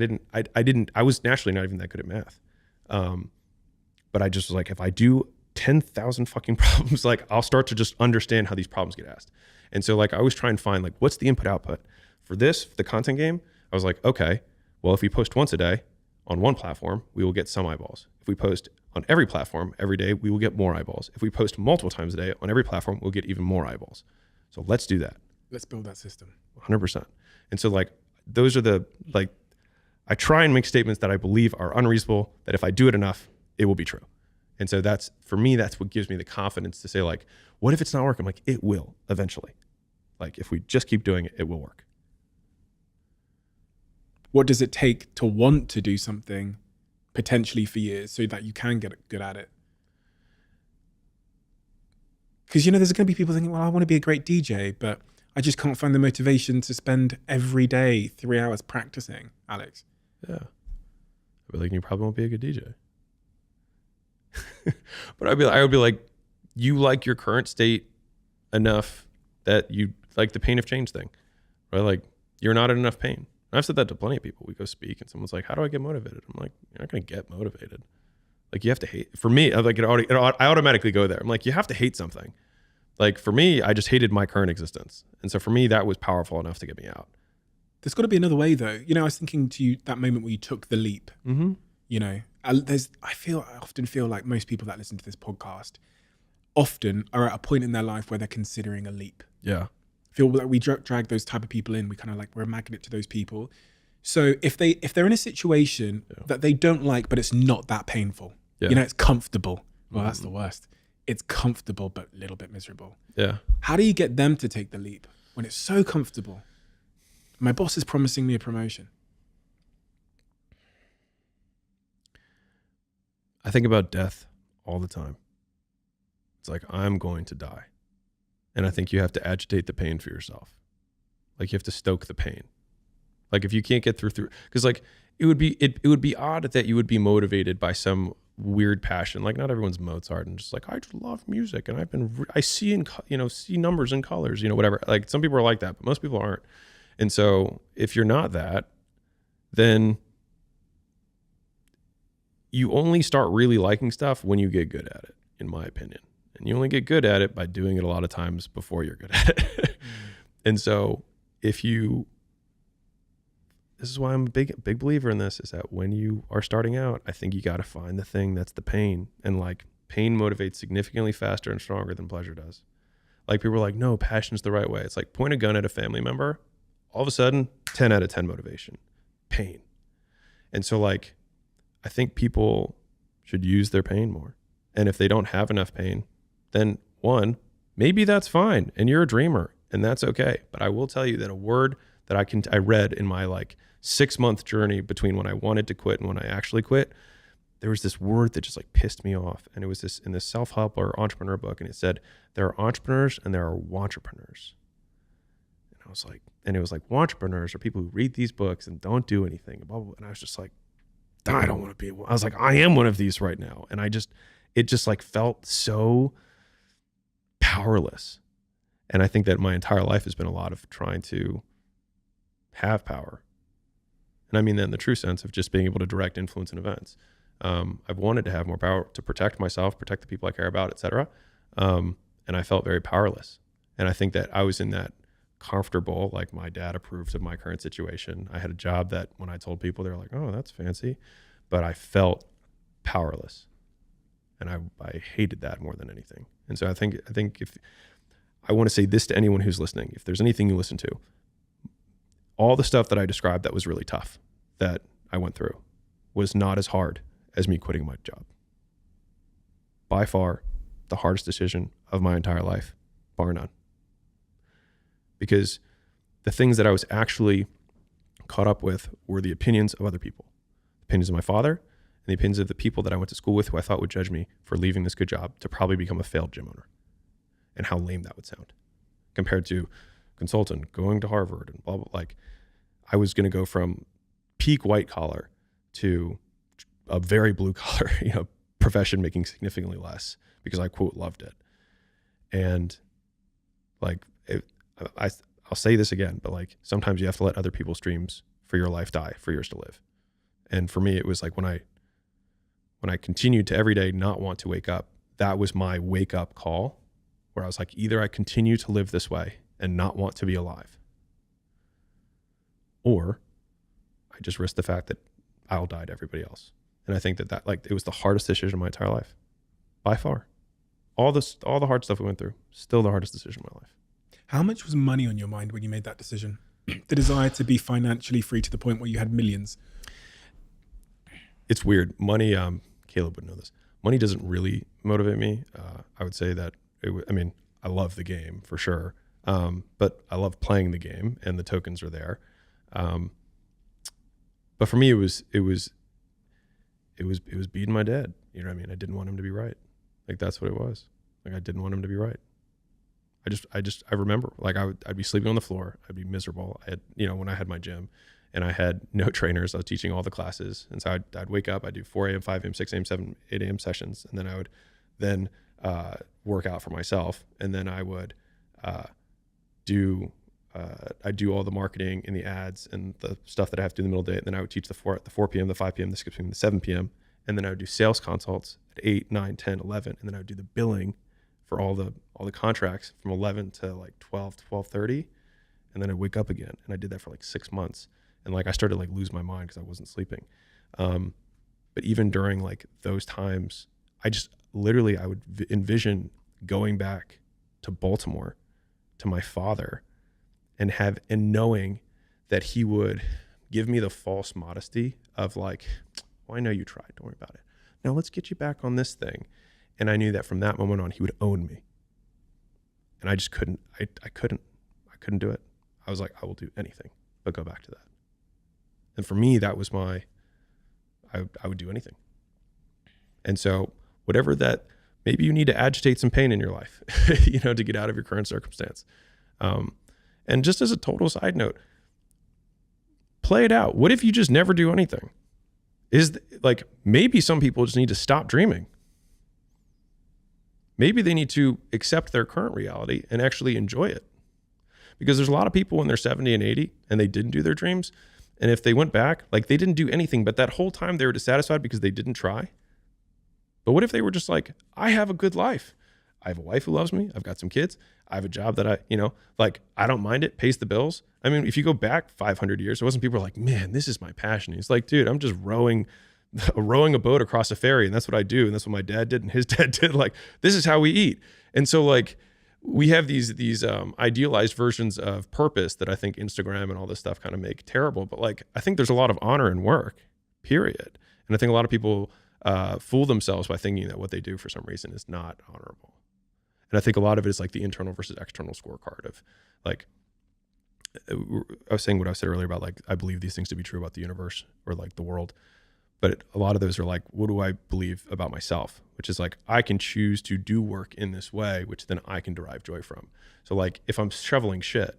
I was naturally not even that good at math. But I just was like, if I do 10,000 fucking problems, like I'll start to just understand how these problems get asked. And so like I always try and find like, what's the input output for this, for the content game? I was like, okay, well, if we post once a day on one platform, we will get some eyeballs. If we post on every platform every day, we will get more eyeballs. If we post multiple times a day on every platform, we'll get even more eyeballs. So let's do that. Let's build that system. 100%. And so like, those are the, like, I try and make statements that I believe are unreasonable, that if I do it enough, it will be true. And so that's, for me, that's what gives me the confidence to say, like, what if it's not working? I'm like, it will eventually. Like, if we just keep doing it, it will work. What does it take to want to do something potentially for years so that you can get good at it? Because, you know, there's going to be people thinking, well, I want to be a great DJ, but I just can't find the motivation to spend every day 3 hours practicing, Alex. Yeah. I'd be like, you probably won't be a good DJ. But I would be like, you like your current state enough that you like the pain of change thing, right? Like, you're not in enough pain. And I've said that to plenty of people. We go speak and someone's like, how do I get motivated? I'm like, you're not going to get motivated. Like, you have to hate. For me, I automatically go there. I'm like, you have to hate something. Like, for me, I just hated my current existence. And so for me, that was powerful enough to get me out. There's got to be another way, though. You know, I was thinking to you that moment where you took the leap. Mm-hmm. You know, I often feel like most people that listen to this podcast often are at a point in their life where they're considering a leap. Yeah. I feel like we drag those type of people in. We kind of like, we're a magnet to those people. So if they're in a situation that they don't like, but it's not that painful, you know, it's comfortable. Well, that's the worst. It's comfortable, but a little bit miserable. Yeah. How do you get them to take the leap when it's so comfortable? My boss is promising me a promotion. I think about death all the time. It's like, I'm going to die. And I think you have to agitate the pain for yourself. Like, you have to stoke the pain. Like, if you can't get through, because like, it would be odd that you would be motivated by some weird passion. Like, not everyone's Mozart and just like, I just love music and I see numbers and colors, whatever. Like, some people are like that, but most people aren't. And so if you're not that, then you only start really liking stuff when you get good at it, in my opinion. And you only get good at it by doing it a lot of times before you're good at it. And so this is why I'm a big believer in this, is that when you are starting out, I think you got to find the thing that's the pain. And like, pain motivates significantly faster and stronger than pleasure does. Like, people are like, no, passion's the right way. It's like, point a gun at a family member, all of a sudden 10 out of 10 motivation, pain. And so like, I think people should use their pain more. And if they don't have enough pain, then one, maybe that's fine. And you're a dreamer and that's okay. But I will tell you that a word that I read in my like 6-month journey between when I wanted to quit and when I actually quit, there was this word that just like pissed me off. And it was this in this self-help or entrepreneur book. And it said, there are entrepreneurs and there are wantrepreneurs. And I was like, and it was like, wantrepreneurs are people who read these books and don't do anything. And blah, blah, blah. And I was just like, I don't want to be. I was like, I am one of these right now. And it just like felt so powerless. And I think that my entire life has been a lot of trying to have power. And I mean that in the true sense of just being able to direct influence in events. I've wanted to have more power to protect myself, protect the people I care about, et cetera. And I felt very powerless. And I think that I was in that comfortable, like my dad approved of my current situation. I had a job that when I told people, they were like, oh, that's fancy. But I felt powerless. And I hated that more than anything. And so I think if I want to say this to anyone who's listening, if there's anything you listen to, all the stuff that I described that was really tough, that I went through, was not as hard as me quitting my job. By far, the hardest decision of my entire life, bar none. Because the things that I was actually caught up with were the opinions of other people, the opinions of my father, and the opinions of the people that I went to school with who I thought would judge me for leaving this good job to probably become a failed gym owner, and how lame that would sound compared to consultant, going to Harvard and blah, blah, like I was going to go from peak white collar to a very blue collar, profession making significantly less because I quote loved it. And like, I'll say this again, but like sometimes you have to let other people's dreams for your life die for yours to live. And for me, it was like when I continued to every day not want to wake up, that was my wake up call, where I was like, either I continue to live this way and not want to be alive, or I just risk the fact that I'll die to everybody else. And I think that like, it was the hardest decision of my entire life, by far. All the hard stuff we went through, still the hardest decision of my life. How much was money on your mind when you made that decision? The desire to be financially free to the point where you had millions. it's weird. Money, Caleb would know this. Money doesn't really motivate me. I would say that I love the game for sure. But I love playing the game and the tokens are there. But for me, it was beating my dad. You know what I mean? I didn't want him to be right. Like that's what it was. Like I didn't want him to be right. I remember like I'd be sleeping on the floor. I'd be miserable. I had, when I had my gym and I had no trainers, I was teaching all the classes. And so I'd wake up, I'd do 4 a.m., 5 a.m., 6 a.m., 7, 8 a.m. sessions. And then I would work out for myself. And then I would I'd do all the marketing and the ads and the stuff that I have to do in the middle of the day. And then I would teach the 4 p.m., the 5 p.m., the 6 p.m., the 7 p.m. And then I would do sales consults at 8, 9, 10, 11. And then I would do the billing for all the contracts from 11 to like 12, 12:30. And then I'd wake up again. And I did that for like 6 months. And like I started to like lose my mind because I wasn't sleeping. But even during like those times, I just literally, I would envision going back to Baltimore to my father and knowing that he would give me the false modesty of like, well, I know you tried, don't worry about it. Now let's get you back on this thing. And I knew that from that moment on, he would own me. And I just couldn't do it. I was like, I will do anything but go back to that. And for me, that was I would do anything. And so whatever that, maybe you need to agitate some pain in your life, to get out of your current circumstance. And just as a total side note, play it out. What if you just never do anything? Maybe some people just need to stop dreaming. Maybe they need to accept their current reality and actually enjoy it. Because there's a lot of people when they're 70 and 80 and they didn't do their dreams. And if they went back, like they didn't do anything, but that whole time they were dissatisfied because they didn't try. But what if they were just like, I have a good life. I have a wife who loves me. I've got some kids. I have a job that I don't mind it, pays the bills. I mean, if you go back 500 years, it wasn't people were like, man, this is my passion. It's like, dude, I'm just rowing a boat across a ferry. And that's what I do. And that's what my dad did. And his dad did. Like, this is how we eat. And so like, we have these idealized versions of purpose that I think Instagram and all this stuff kind of make terrible. But like, I think there's a lot of honor in work, period. And I think a lot of people fool themselves by thinking that what they do for some reason is not honorable. And I think a lot of it is like the internal versus external scorecard of like, I was saying what I said earlier about like, I believe these things to be true about the universe or like the world. But a lot of those are like, what do I believe about myself? Which is like, I can choose to do work in this way, which then I can derive joy from. So like, if I'm shoveling shit,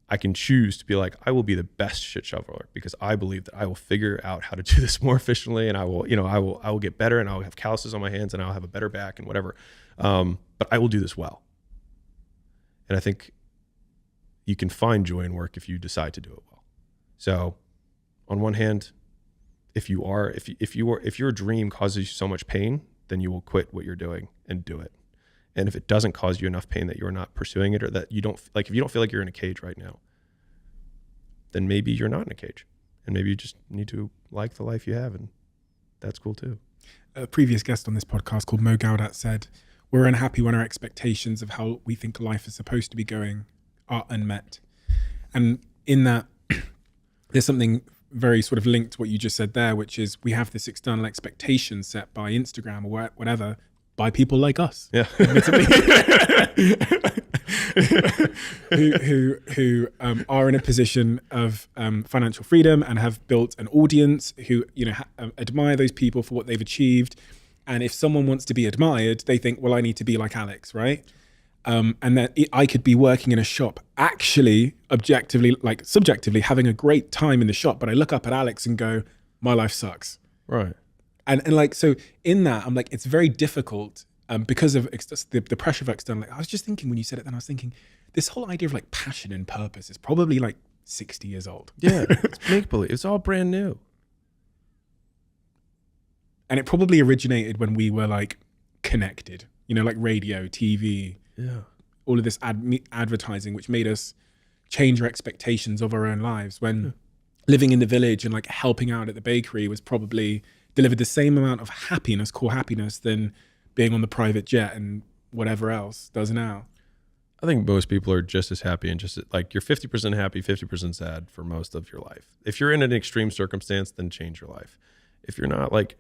I can choose to be like, I will be the best shit shoveler because I believe that I will figure out how to do this more efficiently, and I will get better, and I'll have calluses on my hands, and I'll have a better back and whatever. But I will do this well. And I think you can find joy in work if you decide to do it well. So on one hand, if your dream causes you so much pain, then you will quit what you're doing and do it. And if it doesn't cause you enough pain that you're not pursuing it, or that you don't like, if you don't feel like you're in a cage right now, then maybe you're not in a cage, and maybe you just need to like the life you have, and that's cool too. A previous guest on this podcast called Mo Gaudat said, we're unhappy when our expectations of how we think life is supposed to be going are unmet. And in that, there's something very sort of linked to what you just said there, which is we have this external expectation set by Instagram or whatever, by people like us, yeah, who are in a position of financial freedom and have built an audience who admire those people for what they've achieved. And if someone wants to be admired, they think, well, I need to be like Alex, right? And that I could be working in a shop, actually, objectively, like subjectively, having a great time in the shop, but I look up at Alex and go, my life sucks, right? And like, so in that, I'm like, it's very difficult because of the pressure of external. Like, I was just thinking when you said it, then I was thinking this whole idea of like passion and purpose is probably like 60 years old. Yeah, it's make-believe. It's all brand new. And it probably originated when we were like connected, like radio, TV, all of this advertising, which made us change our expectations of our own lives. When living in the village and like helping out at the bakery was probably delivered the same amount of happiness, core happiness, than being on the private jet and whatever else does now. I think most people are just as happy, and just like you're 50% happy, 50% sad for most of your life. If you're in an extreme circumstance, then change your life. if you're not like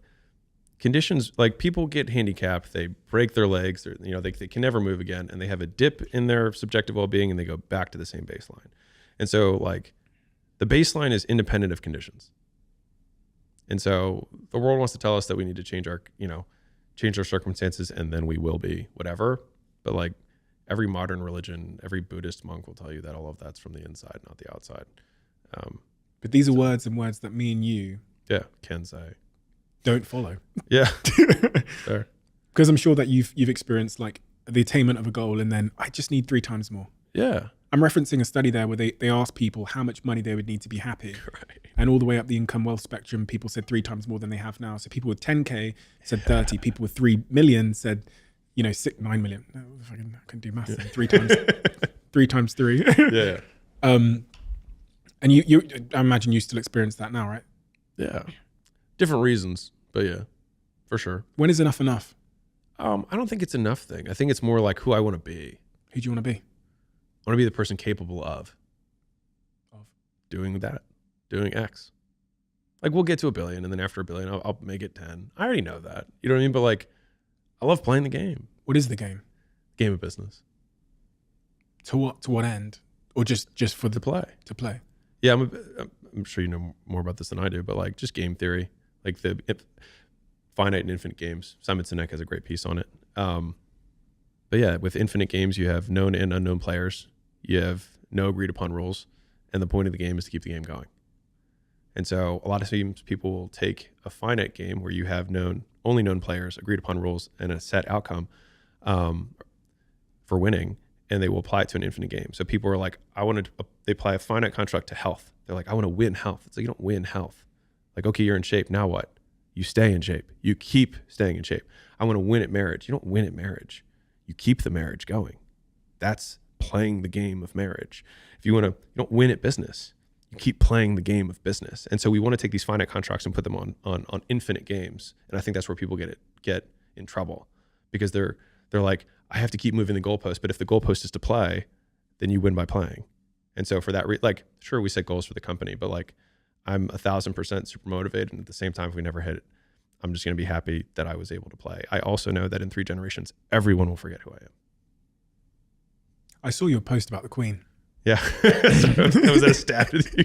conditions, like people get handicapped, they break their legs, they can never move again, and they have a dip in their subjective well-being and they go back to the same baseline. And so like the baseline is independent of conditions. And so the world wants to tell us that we need to change our circumstances and then we will be whatever. But like every modern religion, every Buddhist monk will tell you that all of that's from the inside, not the outside. But these are words that me and you can say. Don't follow. Yeah. Fair. Because I'm sure that you've experienced like the attainment of a goal and then I just need 3 times more. Yeah. I'm referencing a study there where they asked people how much money they would need to be happy. Right. And all the way up the income wealth spectrum, people said 3 times more than they have now. So people with 10K said 30. People with 3 million said, 9 million. No, I can do maths. 3 times 3. Yeah. And you I imagine you still experience that now, right? Yeah. Different reasons, but yeah, for sure. When is enough enough? I don't think it's enough thing. I think it's more like who I want to be. Who do you want to be? I want to be the person capable of doing that, doing X. Like we'll get to 1 billion, and then after 1 billion, I'll make it 10. I already know that. You know what I mean? But like, I love playing the game. What is the game? Game of business. To what end? Or just for To play. To play. Yeah, I'm sure you know more about this than I do, but like just game theory, like the finite and infinite games. Simon Sinek has a great piece on it. But yeah, with infinite games, you have known and unknown players. You have no agreed upon rules. And the point of the game is to keep the game going. And so a lot of times people will take a finite game where you have only known players, agreed upon rules, and a set outcome for winning, and they will apply it to an infinite game. So people are like, they apply a finite construct to health. They're like, I want to win health. It's like, you don't win health. Like, okay, you're in shape. Now what? You stay in shape. You keep staying in shape. I want to win at marriage. You don't win at marriage. You keep the marriage going. That's playing the game of marriage. If you don't win at business. You keep playing the game of business. And so we want to take these finite constructs and put them on infinite games. And I think that's where people get in trouble, because they're like, I have to keep moving the goalpost. But if the goalpost is to play, then you win by playing. And so for that, sure, we set goals for the company, but like I'm 1,000% super motivated. And at the same time, if we never hit it, I'm just going to be happy that I was able to play. I also know that in 3 generations, everyone will forget who I am. I saw your post about the Queen. Yeah. Was that a stab at you?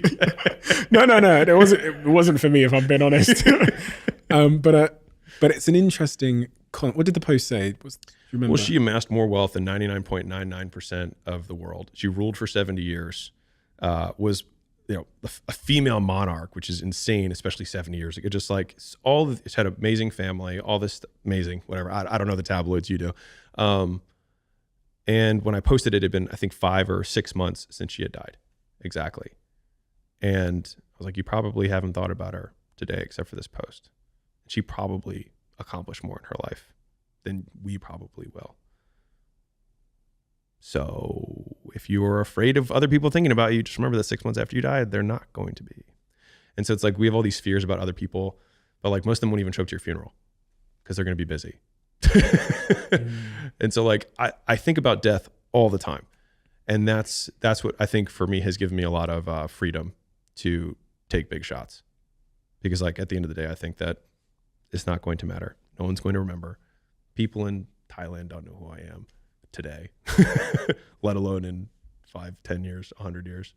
No. It wasn't for me, if I'm being honest. But it's an interesting. What did the post say? Do you remember? Well, she amassed more wealth than 99.99% of the world. She ruled for 70 years. Was a female monarch, which is insane, especially 70 years ago. Just like it's had an amazing family, all this amazing whatever. I don't know the tabloids, you do. And when I posted it had been, I think, 5 or 6 months since she had died. Exactly. And I was like, you probably haven't thought about her today except for this post. She probably accomplished more in her life than we probably will. So if you are afraid of other people thinking about you, just remember that 6 months after you died, they're not going to be. And so it's like we have all these fears about other people, but like most of them won't even show up to your funeral because they're going to be busy. And so like I think about death all the time, and that's what I think for me has given me a lot of freedom to take big shots, because like at the end of the day I think that it's not going to matter. No one's going to remember. People in Thailand don't know who I am today, let alone in 5, 10 years, 100 years.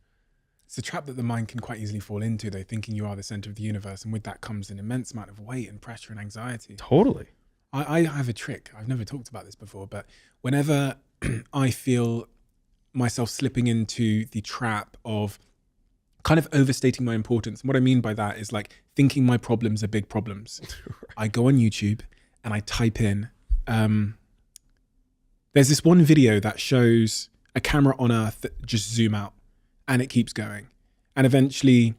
It's a trap that the mind can quite easily fall into, though, thinking you are the center of the universe, and with that comes an immense amount of weight and pressure and anxiety. Totally. I have a trick. I've never talked about this before, but whenever I feel myself slipping into the trap of kind of overstating my importance, and what I mean by that is like thinking my problems are big problems. Right. I go on YouTube and I type in, there's this one video that shows a camera on Earth that just zoom out and it keeps going. And eventually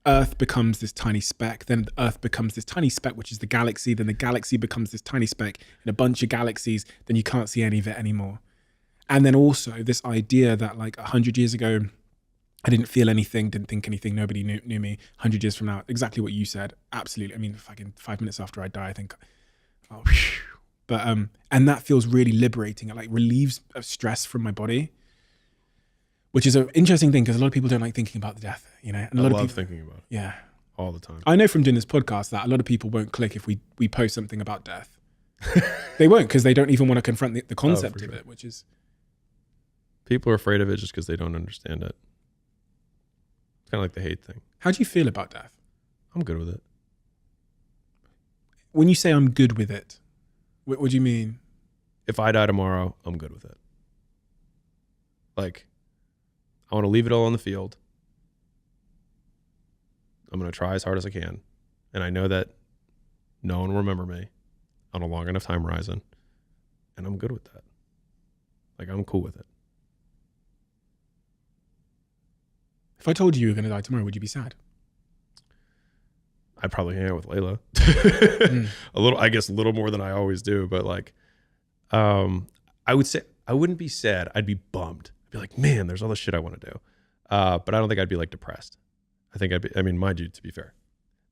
Earth becomes this tiny speck, then Earth becomes this tiny speck, which is the galaxy, then the galaxy becomes this tiny speck in a bunch of galaxies, then you can't see any of it anymore. And then also this idea that like 100 years ago, I didn't feel anything, didn't think anything, nobody knew me. 100 years from now, exactly what you said, absolutely. I mean, fucking 5 minutes after I die, I think, oh, whew. But, and that feels really liberating. It like relieves stress from my body, which is an interesting thing because a lot of people don't like thinking about the death, you know. And I love thinking about it. Yeah. all the time. I know from doing this podcast that a lot of people won't click if we post something about death. They won't, because they don't even want to confront the concept of it, which is... People are afraid of it just because they don't understand it. It's kind of like the hate thing. How do you feel about death? I'm good with it. When you say I'm good with it, what do you mean? If I die tomorrow, I'm good with it. Like, I want to leave it all on the field. I'm going to try as hard as I can. And I know that no one will remember me on a long enough time horizon. And I'm good with that. Like, I'm cool with it. If I told you were going to die tomorrow, would you be sad? I'd probably hang out with Layla. I guess a little more than I always do. But like, I would say I wouldn't be sad. I'd be bummed. I'd be like, man, there's all this shit I want to do. But I don't think I'd be like depressed. I think mind you, to be fair,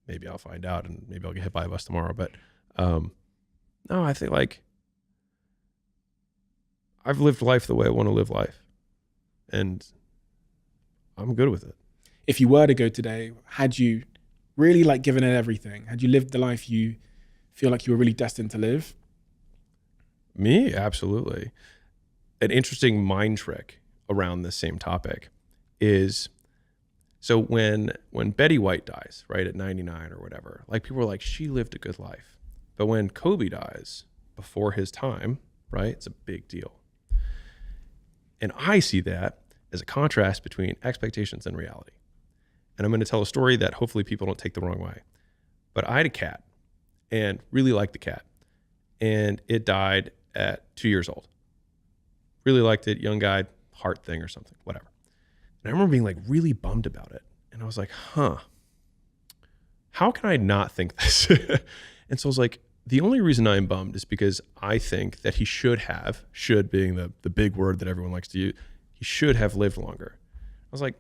maybe I'll find out and maybe I'll get hit by a bus tomorrow. But no, I think like I've lived life the way I want to live life. And I'm good with it. If you were to go today, had you really like given it everything? Had you lived the life you feel like you were really destined to live? Me? Absolutely. An interesting mind trick around this same topic is, so when Betty White dies, right, at 99 or whatever, like people are like, she lived a good life. But when Kobe dies before his time, right, it's a big deal. And I see that as a contrast between expectations and reality. And I'm going to tell a story that hopefully people don't take the wrong way. But I had a cat and really liked the cat. And it died at 2 years old. Really liked it, young guy, heart thing or something, whatever. And I remember being like really bummed about it. And I was like, how can I not think this? And so I was like, the only reason I'm bummed is because I think that he should being the big word that everyone likes to use, he should have lived longer. I was like,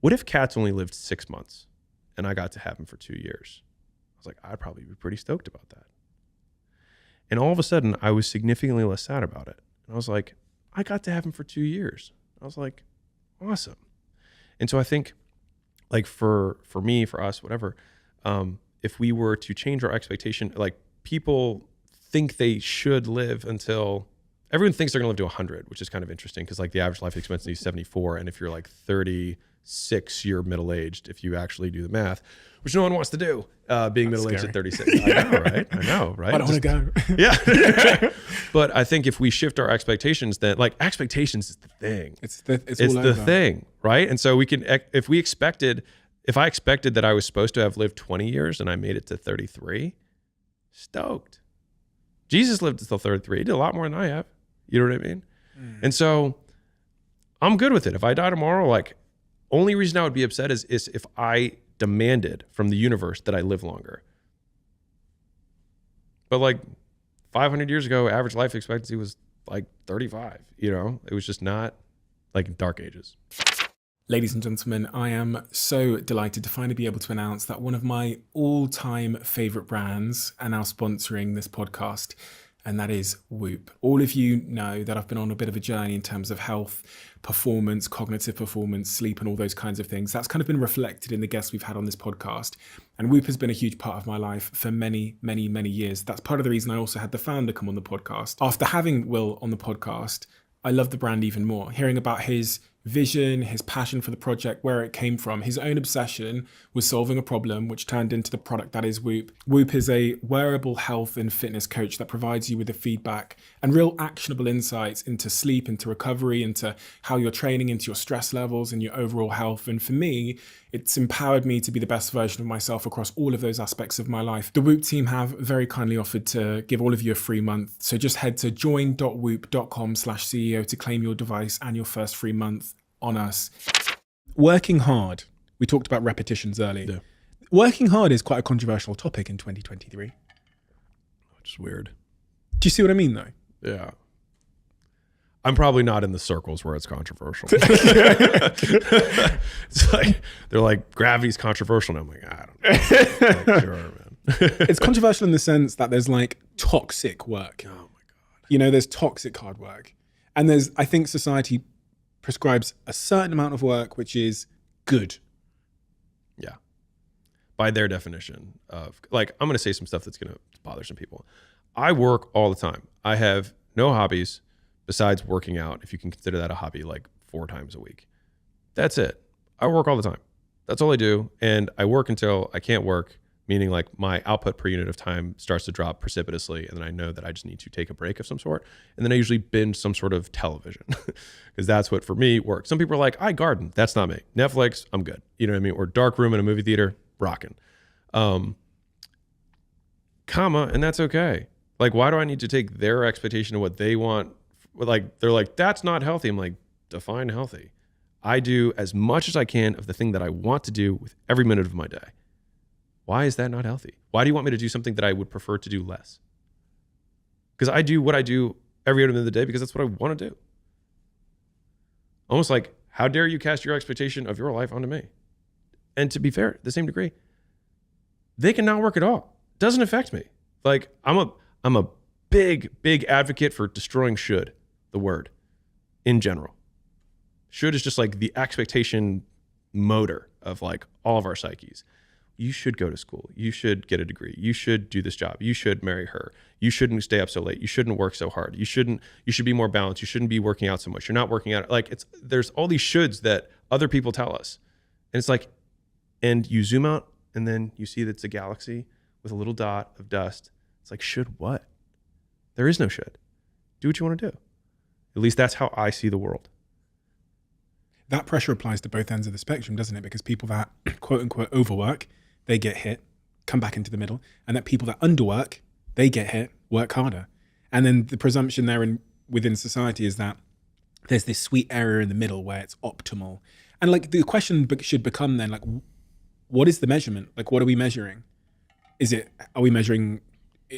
what if cats only lived 6 months and I got to have him for 2 years? I was like, I'd probably be pretty stoked about that. And all of a sudden I was significantly less sad about it. And I was like, I got to have him for 2 years. I was like, awesome. And so I think like for me, for us, whatever, if we were to change our expectation, like people think they should live until, everyone thinks they're gonna live to 100, which is kind of interesting because like the average life expectancy is 74. And if you're like 36, you're middle-aged if you actually do the math, which no one wants to do, being middle-aged at 36. I know, right? I don't want to go. Yeah. But I think if we shift our expectations, then like expectations is the thing. It's all the thing, right? And so we can, if I expected that I was supposed to have lived 20 years and I made it to 33, stoked. Jesus lived until 33. He did a lot more than I have. You know what I mean? And so I'm good with it. If I die tomorrow, like only reason I would be upset is if I demanded from the universe that I live longer. But like 500 years ago, average life expectancy was like 35, you know? It was just not like dark ages. Ladies and gentlemen, I am so delighted to finally be able to announce that one of my all-time favorite brands are now sponsoring this podcast, and that is Whoop. All of you know that I've been on a bit of a journey in terms of health, performance, cognitive performance, sleep, and all those kinds of things. That's kind of been reflected in the guests we've had on this podcast. And Whoop has been a huge part of my life for many, many, many years. That's part of the reason I also had the founder come on the podcast. After having Will on the podcast, I love the brand even more. Hearing about his vision, his passion for the project, where it came from. His own obsession was solving a problem, which turned into the product that is Whoop. Whoop is a wearable health and fitness coach that provides you with the feedback and real actionable insights into sleep, into recovery, into how you're training, into your stress levels and your overall health. And for me, it's empowered me to be the best version of myself across all of those aspects of my life. The Whoop team have very kindly offered to give all of you a free month. So just head to join.whoop.com/CEO to claim your device and your first free month on us. Working hard. We talked about repetitions earlier. Yeah. Working hard is quite a controversial topic in 2023. Which is weird. Do you see what I mean though? Yeah. I'm probably not in the circles where it's controversial. It's like, they're like, gravity's controversial. And I'm like, I don't know. Like, sure, man. It's controversial in the sense that there's like toxic work. Oh my God. You know, there's toxic hard work. And there's, I think society prescribes a certain amount of work, which is good. Yeah. by their definition of, like, I'm going to say some stuff that's going to bother some people. I work all the time. I have no hobbies besides working out, if you can consider that a hobby, like 4 times a week. That's it. I work all the time. That's all I do. And I work until I can't work, meaning like my output per unit of time starts to drop precipitously. And then I know that I just need to take a break of some sort. And then I usually binge some sort of television because that's what for me works. Some people are like, I garden. That's not me. Netflix, I'm good. You know what I mean? Or dark room in a movie theater, rocking. And that's okay. Like, why do I need to take their expectation of what they want? Like, they're like, that's not healthy. I'm like, define healthy. I do as much as I can of the thing that I want to do with every minute of my day. Why is that not healthy? Why do you want me to do something that I would prefer to do less? Because I do what I do every minute of the day because that's what I want to do. Almost like, how dare you cast your expectation of your life onto me? And to be fair, to the same degree, they can not work at all. Doesn't affect me. Like, I'm a big advocate for destroying should, the word, in general. Should is just like the expectation motor of like all of our psyches. You should go to school. You should get a degree. You should do this job. You should marry her. You shouldn't stay up so late. You shouldn't work so hard. You should be more balanced. You shouldn't be working out so much. You're not working out. Like, there's all these shoulds that other people tell us. And it's like, and you zoom out and then you see that it's a galaxy with a little dot of dust. It's like, should what? There is no should. Do what you want to do. At least that's how I see the world. That pressure applies to both ends of the spectrum, doesn't it? Because people that quote unquote overwork, they get hit, come back into the middle. And that people that underwork, they get hit, work harder. And then the presumption there within society is that there's this sweet area in the middle where it's optimal. And like the question should become then, like, what is the measurement? Like, what are we measuring? Are we measuring,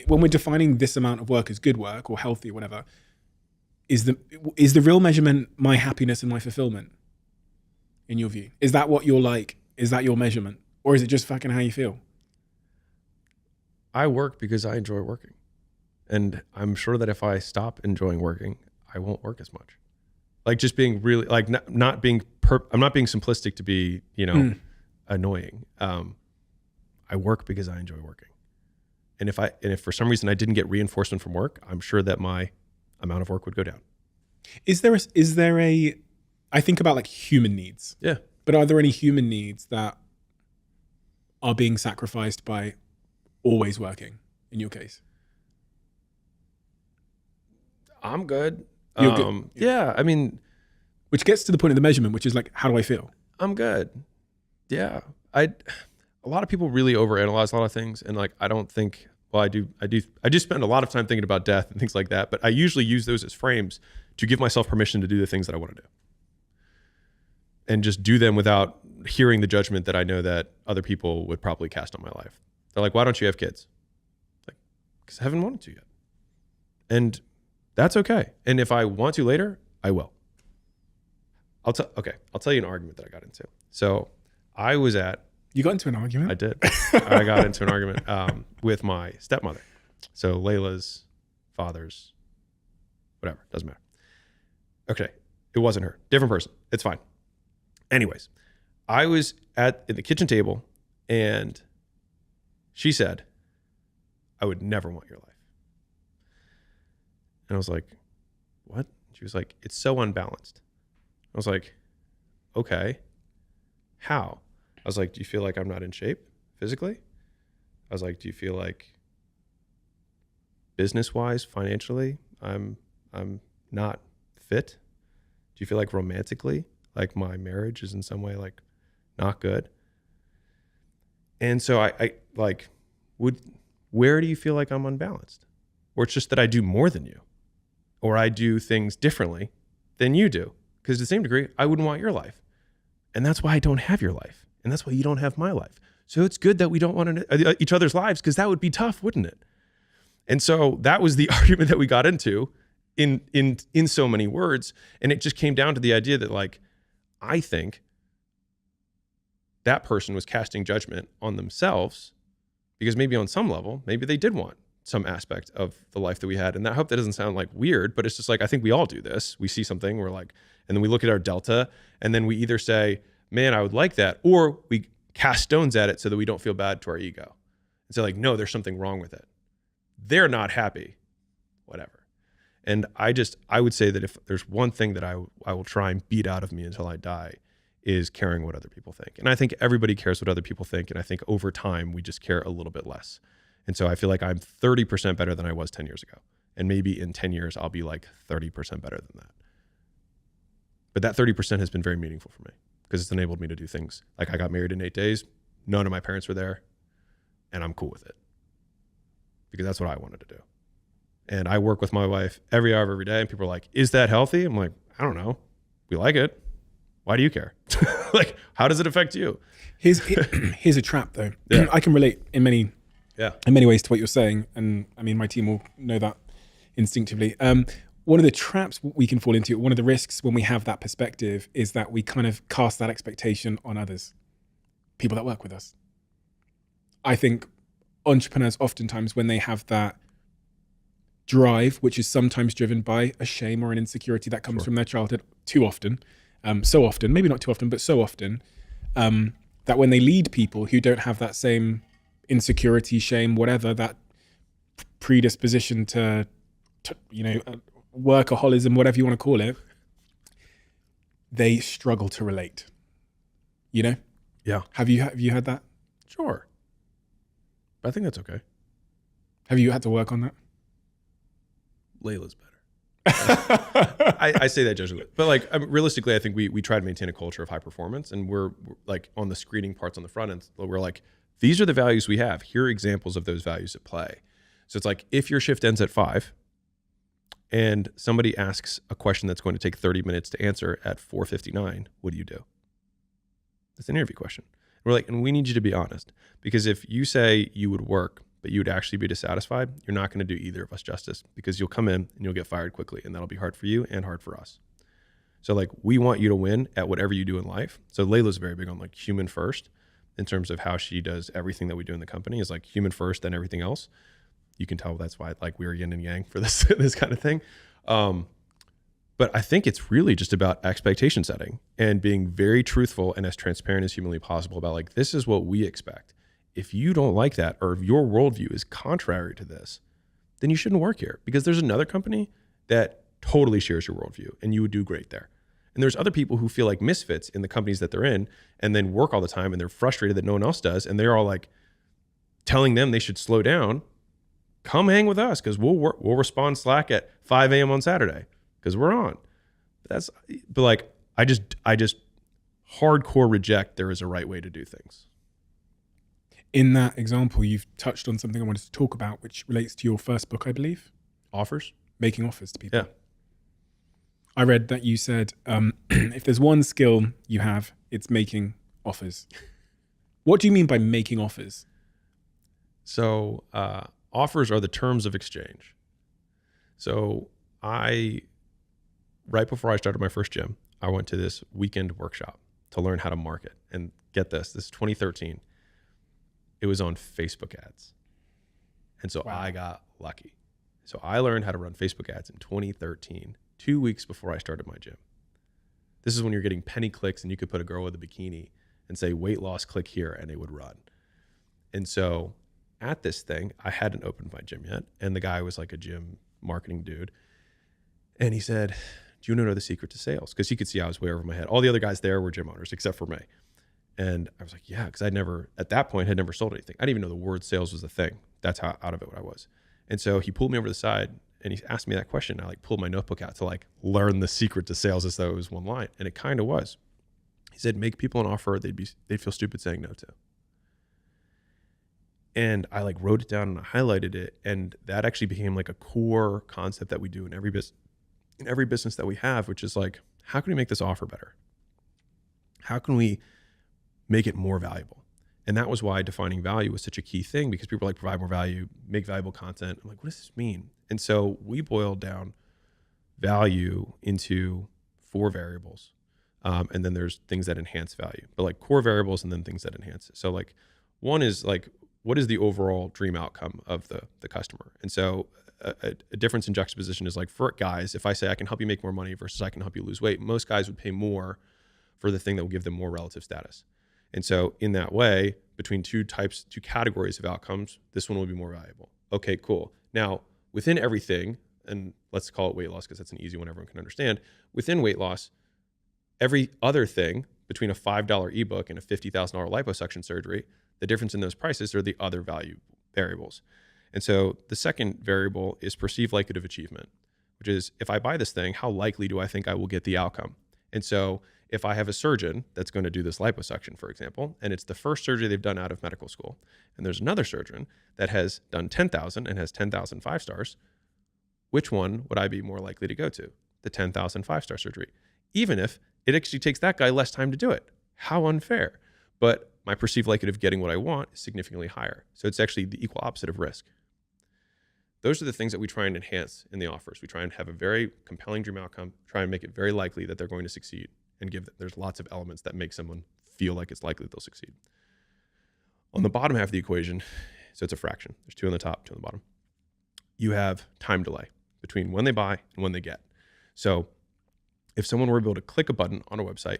when we're defining this amount of work as good work or healthy or whatever, is the real measurement my happiness and my fulfillment? In your view, is that what you're like? Is that your measurement? Or is it just fucking how you feel? I work because I enjoy working. And I'm sure that if I stop enjoying working, I won't work as much. Like, just being really, like, I'm not being simplistic to be, annoying. I work because I enjoy working. And if for some reason I didn't get reinforcement from work, I'm sure that my amount of work would go down. Is there a I think about like human needs. Yeah. But are there any human needs that are being sacrificed by always working in your case? I'm good. You're good. Yeah. I mean, which gets to the point of the measurement, which is like, how do I feel? I'm good. Yeah. A lot of people really overanalyze a lot of things. And like, I don't think, well, I do spend a lot of time thinking about death and things like that, but I usually use those as frames to give myself permission to do the things that I want to do. And just do them without hearing the judgment that I know that other people would probably cast on my life. They're like, why don't you have kids? Like, because I haven't wanted to yet. And that's okay. And if I want to later, I will. I'll tell you an argument that I got into. So You got into an argument? I did. I got into an argument with my stepmother. So Layla's father's, whatever, doesn't matter. Okay, it wasn't her. Different person. It's fine. Anyways, I was at the kitchen table and she said, I would never want your life. And I was like, what? She was like, it's so unbalanced. I was like, okay, how? I was like, do you feel like I'm not in shape physically? I was like, do you feel like business-wise, financially, I'm not fit? Do you feel like romantically, like my marriage is in some way like not good? And so I like, where do you feel like I'm unbalanced? Or it's just that I do more than you, or I do things differently than you do. Because to the same degree, I wouldn't want your life. And that's why I don't have your life. And that's why you don't have my life. So it's good that we don't want each other's lives, because that would be tough, wouldn't it? And so that was the argument that we got into in so many words. And it just came down to the idea that, like, I think that person was casting judgment on themselves because maybe on some level, maybe they did want some aspect of the life that we had. And I hope that doesn't sound like weird, but it's just like, I think we all do this. We see something, we're like, and then we look at our delta, and then we either say, man, I would like that, or cast stones at it so that we don't feel bad to our ego. And so like, no, there's something wrong with it. They're not happy, whatever. And I would say that if there's one thing that I will try and beat out of me until I die is caring what other people think. And I think everybody cares what other people think. And I think over time, we just care a little bit less. And so I feel like I'm 30% better than I was 10 years ago. And maybe in 10 years, I'll be like 30% better than that. But that 30% has been very meaningful for me because it's enabled me to do things. Like I got married in 8 days. None of my parents were there. And I'm cool with it because that's what I wanted to do. And I work with my wife every hour of every day. And people are like, is that healthy? I'm like, I don't know. We like it. Why do you care? Like, how does it affect you? Here's a trap though. Yeah. I can relate in many ways to what you're saying. And I mean, my team will know that instinctively. One of the traps we can fall into, one of the risks when we have that perspective is that we kind of cast that expectation on others, people that work with us. I think entrepreneurs oftentimes when they have that drive, which is sometimes driven by a shame or an insecurity that comes from their childhood too often, so often, maybe not too often, but so often, that when they lead people who don't have that same insecurity, shame, whatever, that predisposition to workaholism, whatever you want to call it, they struggle to relate. You know? Yeah. Have you had that? Sure. But I think that's okay. Have you had to work on that? Layla's better. I say that judgingly, but like realistically, I think we try to maintain a culture of high performance, and we're like on the screening parts on the front end. We're like, these are the values we have. Here are examples of those values at play. So it's like if your shift ends at 5, and somebody asks a question that's going to take 30 minutes to answer at 4:59, what do you do? That's an interview question. We're like, and we need you to be honest, because if you say you would work, but you would actually be dissatisfied, you're not going to do either of us justice because you'll come in and you'll get fired quickly, and that'll be hard for you and hard for us. So like, we want you to win at whatever you do in life. So Layla's very big on like human first in terms of how she does everything that we do in the company is like human first and everything else. You can tell that's why like we're yin and yang for this kind of thing. But I think it's really just about expectation setting and being very truthful and as transparent as humanly possible about like, this is what we expect. If you don't like that, or if your worldview is contrary to this, then you shouldn't work here, because there's another company that totally shares your worldview and you would do great there. And there's other people who feel like misfits in the companies that they're in and then work all the time and they're frustrated that no one else does. And they're all like telling them they should slow down. Come hang with us because we'll respond Slack at 5 a.m. on Saturday because we're on. But like, I just hardcore reject there is a right way to do things. In that example, you've touched on something I wanted to talk about, which relates to your first book, I believe. Offers? Making offers to people. Yeah. I read that you said, if there's one skill you have, it's making offers. What do you mean by making offers? So offers are the terms of exchange. So right before I started my first gym, I went to this weekend workshop to learn how to market. And get this is 2013. It was on Facebook ads. And so I got lucky. So I learned how to run Facebook ads in 2013, 2 weeks before I started my gym. This is when you're getting penny clicks and you could put a girl with a bikini and say, weight loss, click here, and it would run. And so at this thing, I hadn't opened my gym yet. And the guy was like a gym marketing dude. And he said, do you want to know the secret to sales? Because he could see I was way over my head. All the other guys there were gym owners except for me. And I was like, yeah, because at that point, had never sold anything. I didn't even know the word sales was a thing. That's how out of it I was. And so he pulled me over to the side and he asked me that question. I like pulled my notebook out to like learn the secret to sales as though it was one line. And it kind of was. He said, make people an offer they'd feel stupid saying no to. And I like wrote it down and I highlighted it. And that actually became like a core concept that we do in every business that we have, which is like, how can we make this offer better? How can we make it more valuable? And that was why defining value was such a key thing, because people are like, provide more value, make valuable content. I'm like, what does this mean? And so we boiled down value into 4 variables. And then there's things that enhance value, but like core variables and then things that enhance it. So like one is like, what is the overall dream outcome of the customer? And so a difference in juxtaposition is like, for guys, if I say I can help you make more money versus I can help you lose weight, most guys would pay more for the thing that will give them more relative status. And so in that way, between two categories of outcomes, this one will be more valuable. Okay, cool. Now, within everything, and let's call it weight loss because that's an easy one everyone can understand. Within weight loss, every other thing between a $5 ebook and a $50,000 liposuction surgery, the difference in those prices are the other value variables. And so the second variable is perceived likelihood of achievement, which is if I buy this thing, how likely do I think I will get the outcome? And so if I have a surgeon that's going to do this liposuction, for example, and it's the first surgery they've done out of medical school, and there's another surgeon that has done 10,000 and has 10,000 5-stars, which one would I be more likely to go to? The 10,000 5-star surgery, even if it actually takes that guy less time to do it. How unfair. But my perceived likelihood of getting what I want is significantly higher. So it's actually the equal opposite of risk. Those are the things that we try and enhance in the offers. We try and have a very compelling dream outcome, try and make it very likely that they're going to succeed, and there's lots of elements that make someone feel like it's likely that they'll succeed. On the bottom half of the equation, so it's a fraction. There's 2 on the top, 2 on the bottom. You have time delay between when they buy and when they get. So if someone were able to click a button on a website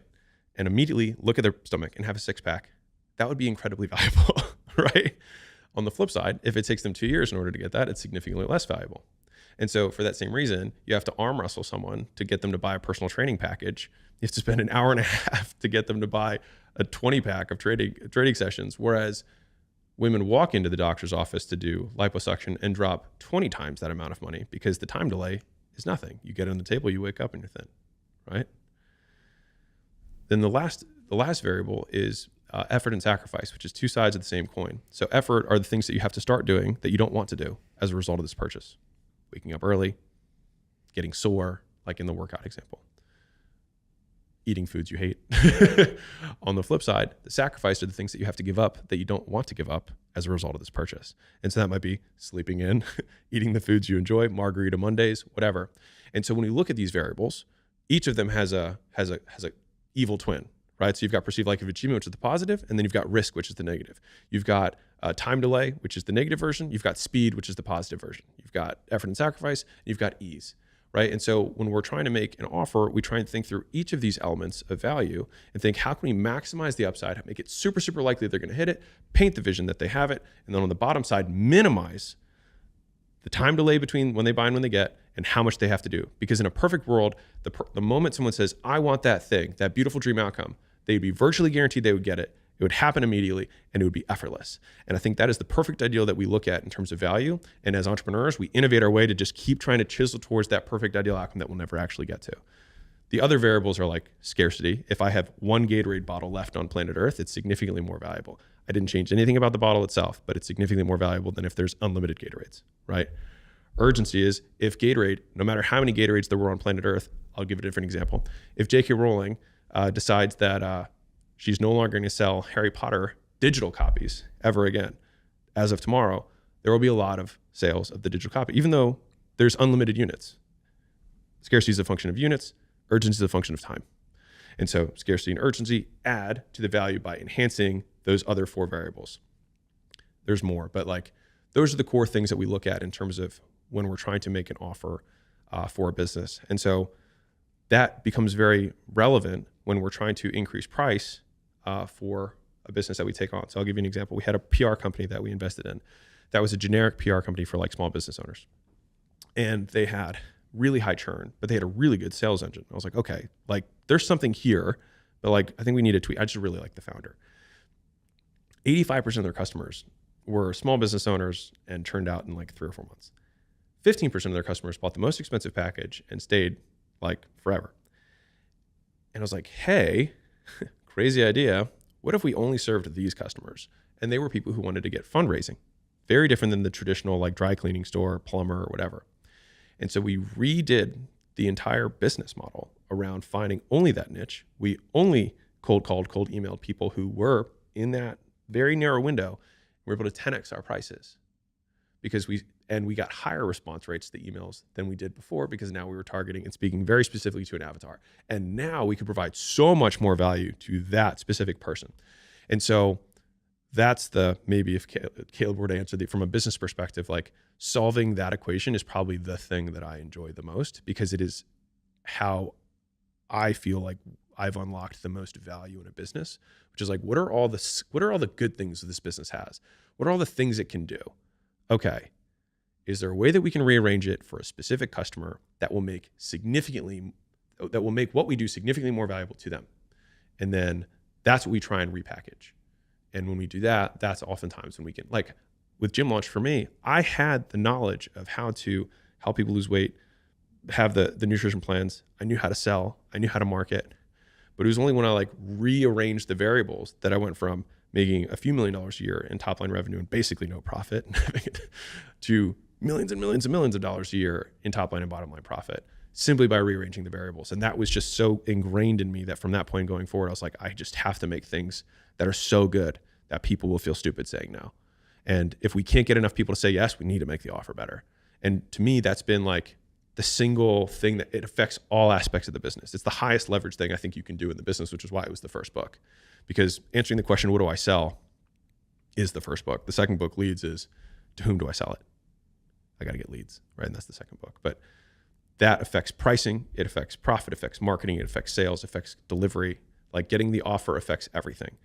and immediately look at their stomach and have a 6-pack, that would be incredibly valuable, right? On the flip side, if it takes them 2 years in order to get that, it's significantly less valuable. And so for that same reason, you have to arm wrestle someone to get them to buy a personal training package. You have to spend an hour and a half to get them to buy a 20-pack of trading sessions, whereas women walk into the doctor's office to do liposuction and drop 20 times that amount of money because the time delay is nothing. You get it on the table, you wake up and you're thin, right? Then the last variable is effort and sacrifice, which is 2 sides of the same coin. So effort are the things that you have to start doing that you don't want to do as a result of this purchase. Waking up early, getting sore, like in the workout example, eating foods you hate. On the flip side, the sacrifice are the things that you have to give up that you don't want to give up as a result of this purchase. And so that might be sleeping in, eating the foods you enjoy, margarita Mondays, whatever. And so when we look at these variables, each of them has a evil twin, right? So you've got perceived likelihood of achievement, which is the positive, and then you've got risk, which is the negative. You've got time delay, which is the negative version. You've got speed, which is the positive version. You've got effort and sacrifice, and you've got ease, right? And so when we're trying to make an offer, we try and think through each of these elements of value and think, how can we maximize the upside, make it super, super likely they're going to hit it, paint the vision that they have it, and then on the bottom side, minimize the time delay between when they buy and when they get, and how much they have to do. Because in a perfect world, the moment someone says, I want that thing, that beautiful dream outcome, they'd be virtually guaranteed they would get it. It would happen immediately and it would be effortless. And I think that is the perfect ideal that we look at in terms of value. And as entrepreneurs, we innovate our way to just keep trying to chisel towards that perfect ideal outcome that we'll never actually get to. The other variables are like scarcity. If I have 1 Gatorade bottle left on planet Earth, it's significantly more valuable. I didn't change anything about the bottle itself, but it's significantly more valuable than if there's unlimited Gatorades, right? Urgency is if Gatorade, no matter how many Gatorades there were on planet Earth, I'll give a different example. If J.K. Rowling decides that she's no longer going to sell Harry Potter digital copies ever again, as of tomorrow, there will be a lot of sales of the digital copy, even though there's unlimited units. Scarcity is a function of units, urgency is a function of time. And so scarcity and urgency add to the value by enhancing those other 4 variables. There's more, but like those are the core things that we look at in terms of when we're trying to make an offer for a business. And so that becomes very relevant when we're trying to increase price for a business that we take on. So I'll give you an example. We had a PR company that we invested in. That was a generic PR company for like small business owners. And they had really high churn, but they had a really good sales engine. I was like, okay, like there's something here, but like, I think we need to tweak. I just really like the founder. 85% of their customers were small business owners and churned out in like 3 or 4 months. 15% of their customers bought the most expensive package and stayed like forever. And I was like, hey, crazy idea. What if we only served these customers? And they were people who wanted to get fundraising. Very different than the traditional like dry cleaning store, plumber, or whatever. And so we redid the entire business model around finding only that niche. We only cold emailed people who were in that very narrow window. We were able to 10x our prices because we got higher response rates to the emails than we did before because now we were targeting and speaking very specifically to an avatar. And now we could provide so much more value to that specific person. And so that's maybe if Caleb were to answer from a business perspective, like solving that equation is probably the thing that I enjoy the most because it is how I feel like I've unlocked the most value in a business, which is like, what are all the good things that this business has? What are all the things it can do? Okay. Is there a way that we can rearrange it for a specific customer that will make what we do significantly more valuable to them? And then that's what we try and repackage. And when we do that, that's oftentimes when we can, like with Gym Launch for me, I had the knowledge of how to help people lose weight, have the nutrition plans. I knew how to sell. I knew how to market. But it was only when I like rearranged the variables that I went from making a few $1 million a year in top line revenue and basically no profit to millions and millions and millions of dollars a year in top line and bottom line profit, simply by rearranging the variables. And that was just so ingrained in me that from that point going forward, I was like, I just have to make things that are so good that people will feel stupid saying no. And if we can't get enough people to say yes, we need to make the offer better. And to me, that's been like the single thing that it affects all aspects of the business. It's the highest leverage thing I think you can do in the business, which is why it was the first book. Because answering the question, what do I sell, is the first book. The second book, Leads, is to whom do I sell it? I got to get leads, right? And that's the second book. But that affects pricing, it affects profit, it affects marketing, it affects sales, it affects delivery. Like getting the offer affects everything.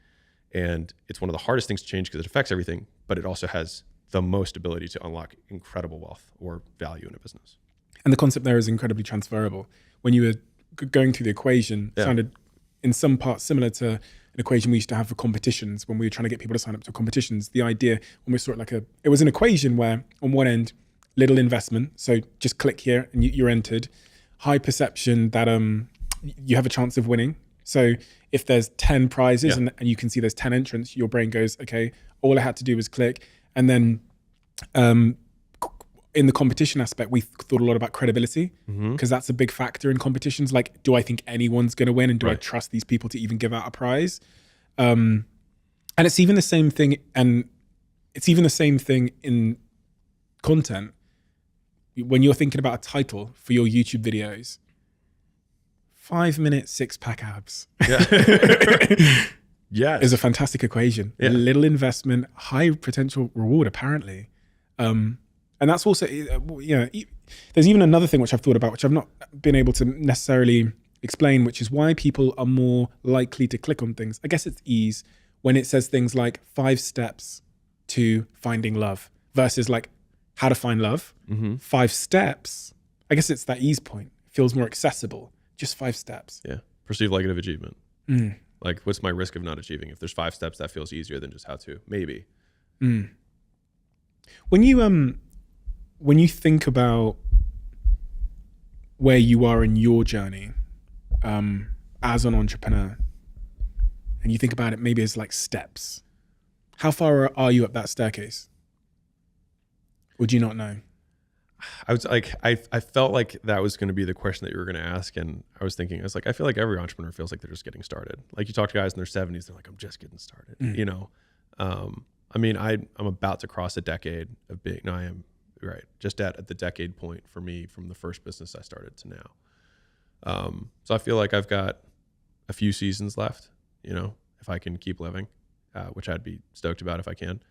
And it's one of the hardest things to change because it affects everything, but it also has the most ability to unlock incredible wealth or value in a business. And the concept there is incredibly transferable. When you were going through the equation, it sounded in some parts similar to an equation we used to have for competitions when we were trying to get people to sign up to competitions. The idea almost sort of like it was an equation where on one end, little investment, so just click here and you're entered. High perception that you have a chance of winning. So if there's 10 prizes and you can see there's 10 entrants, your brain goes, okay, all I had to do was click. And then in the competition aspect, we thought a lot about credibility because that's a big factor in competitions. Like, do I think anyone's going to win, and do I trust these people to even give out a prize? And it's even the same thing. And it's even the same thing in content. When you're thinking about a title for your YouTube videos, 5-minute 6-pack abs. Yeah. Is a fantastic equation. Yeah. Little investment, high potential reward, apparently. And that's also, there's even another thing which I've thought about, which I've not been able to necessarily explain, which is why people are more likely to click on things. I guess it's ease when it says things like 5 steps to finding love versus like how to find love. 5 steps. I guess it's that ease point. It feels more accessible. Just 5 steps. Yeah. Perceived like of achievement. Like, what's my risk of not achieving? If there's 5 steps, that feels easier than just how to. Maybe. When you think about where you are in your journey as an entrepreneur, and you think about it maybe as like steps, how far are you up that staircase? Or do you not know? I was like, I felt like that was going to be the question that you were going to ask. And I was like, I feel like every entrepreneur feels like they're just getting started. Like, you talk to guys in their 70s, they're like, I'm just getting started, you know? I mean, I'm about to cross a decade of being, no, I am right. Just at the decade point for me from the first business I started to now. So I feel like I've got a few seasons left, you know, if I can keep living, which I'd be stoked about if I can.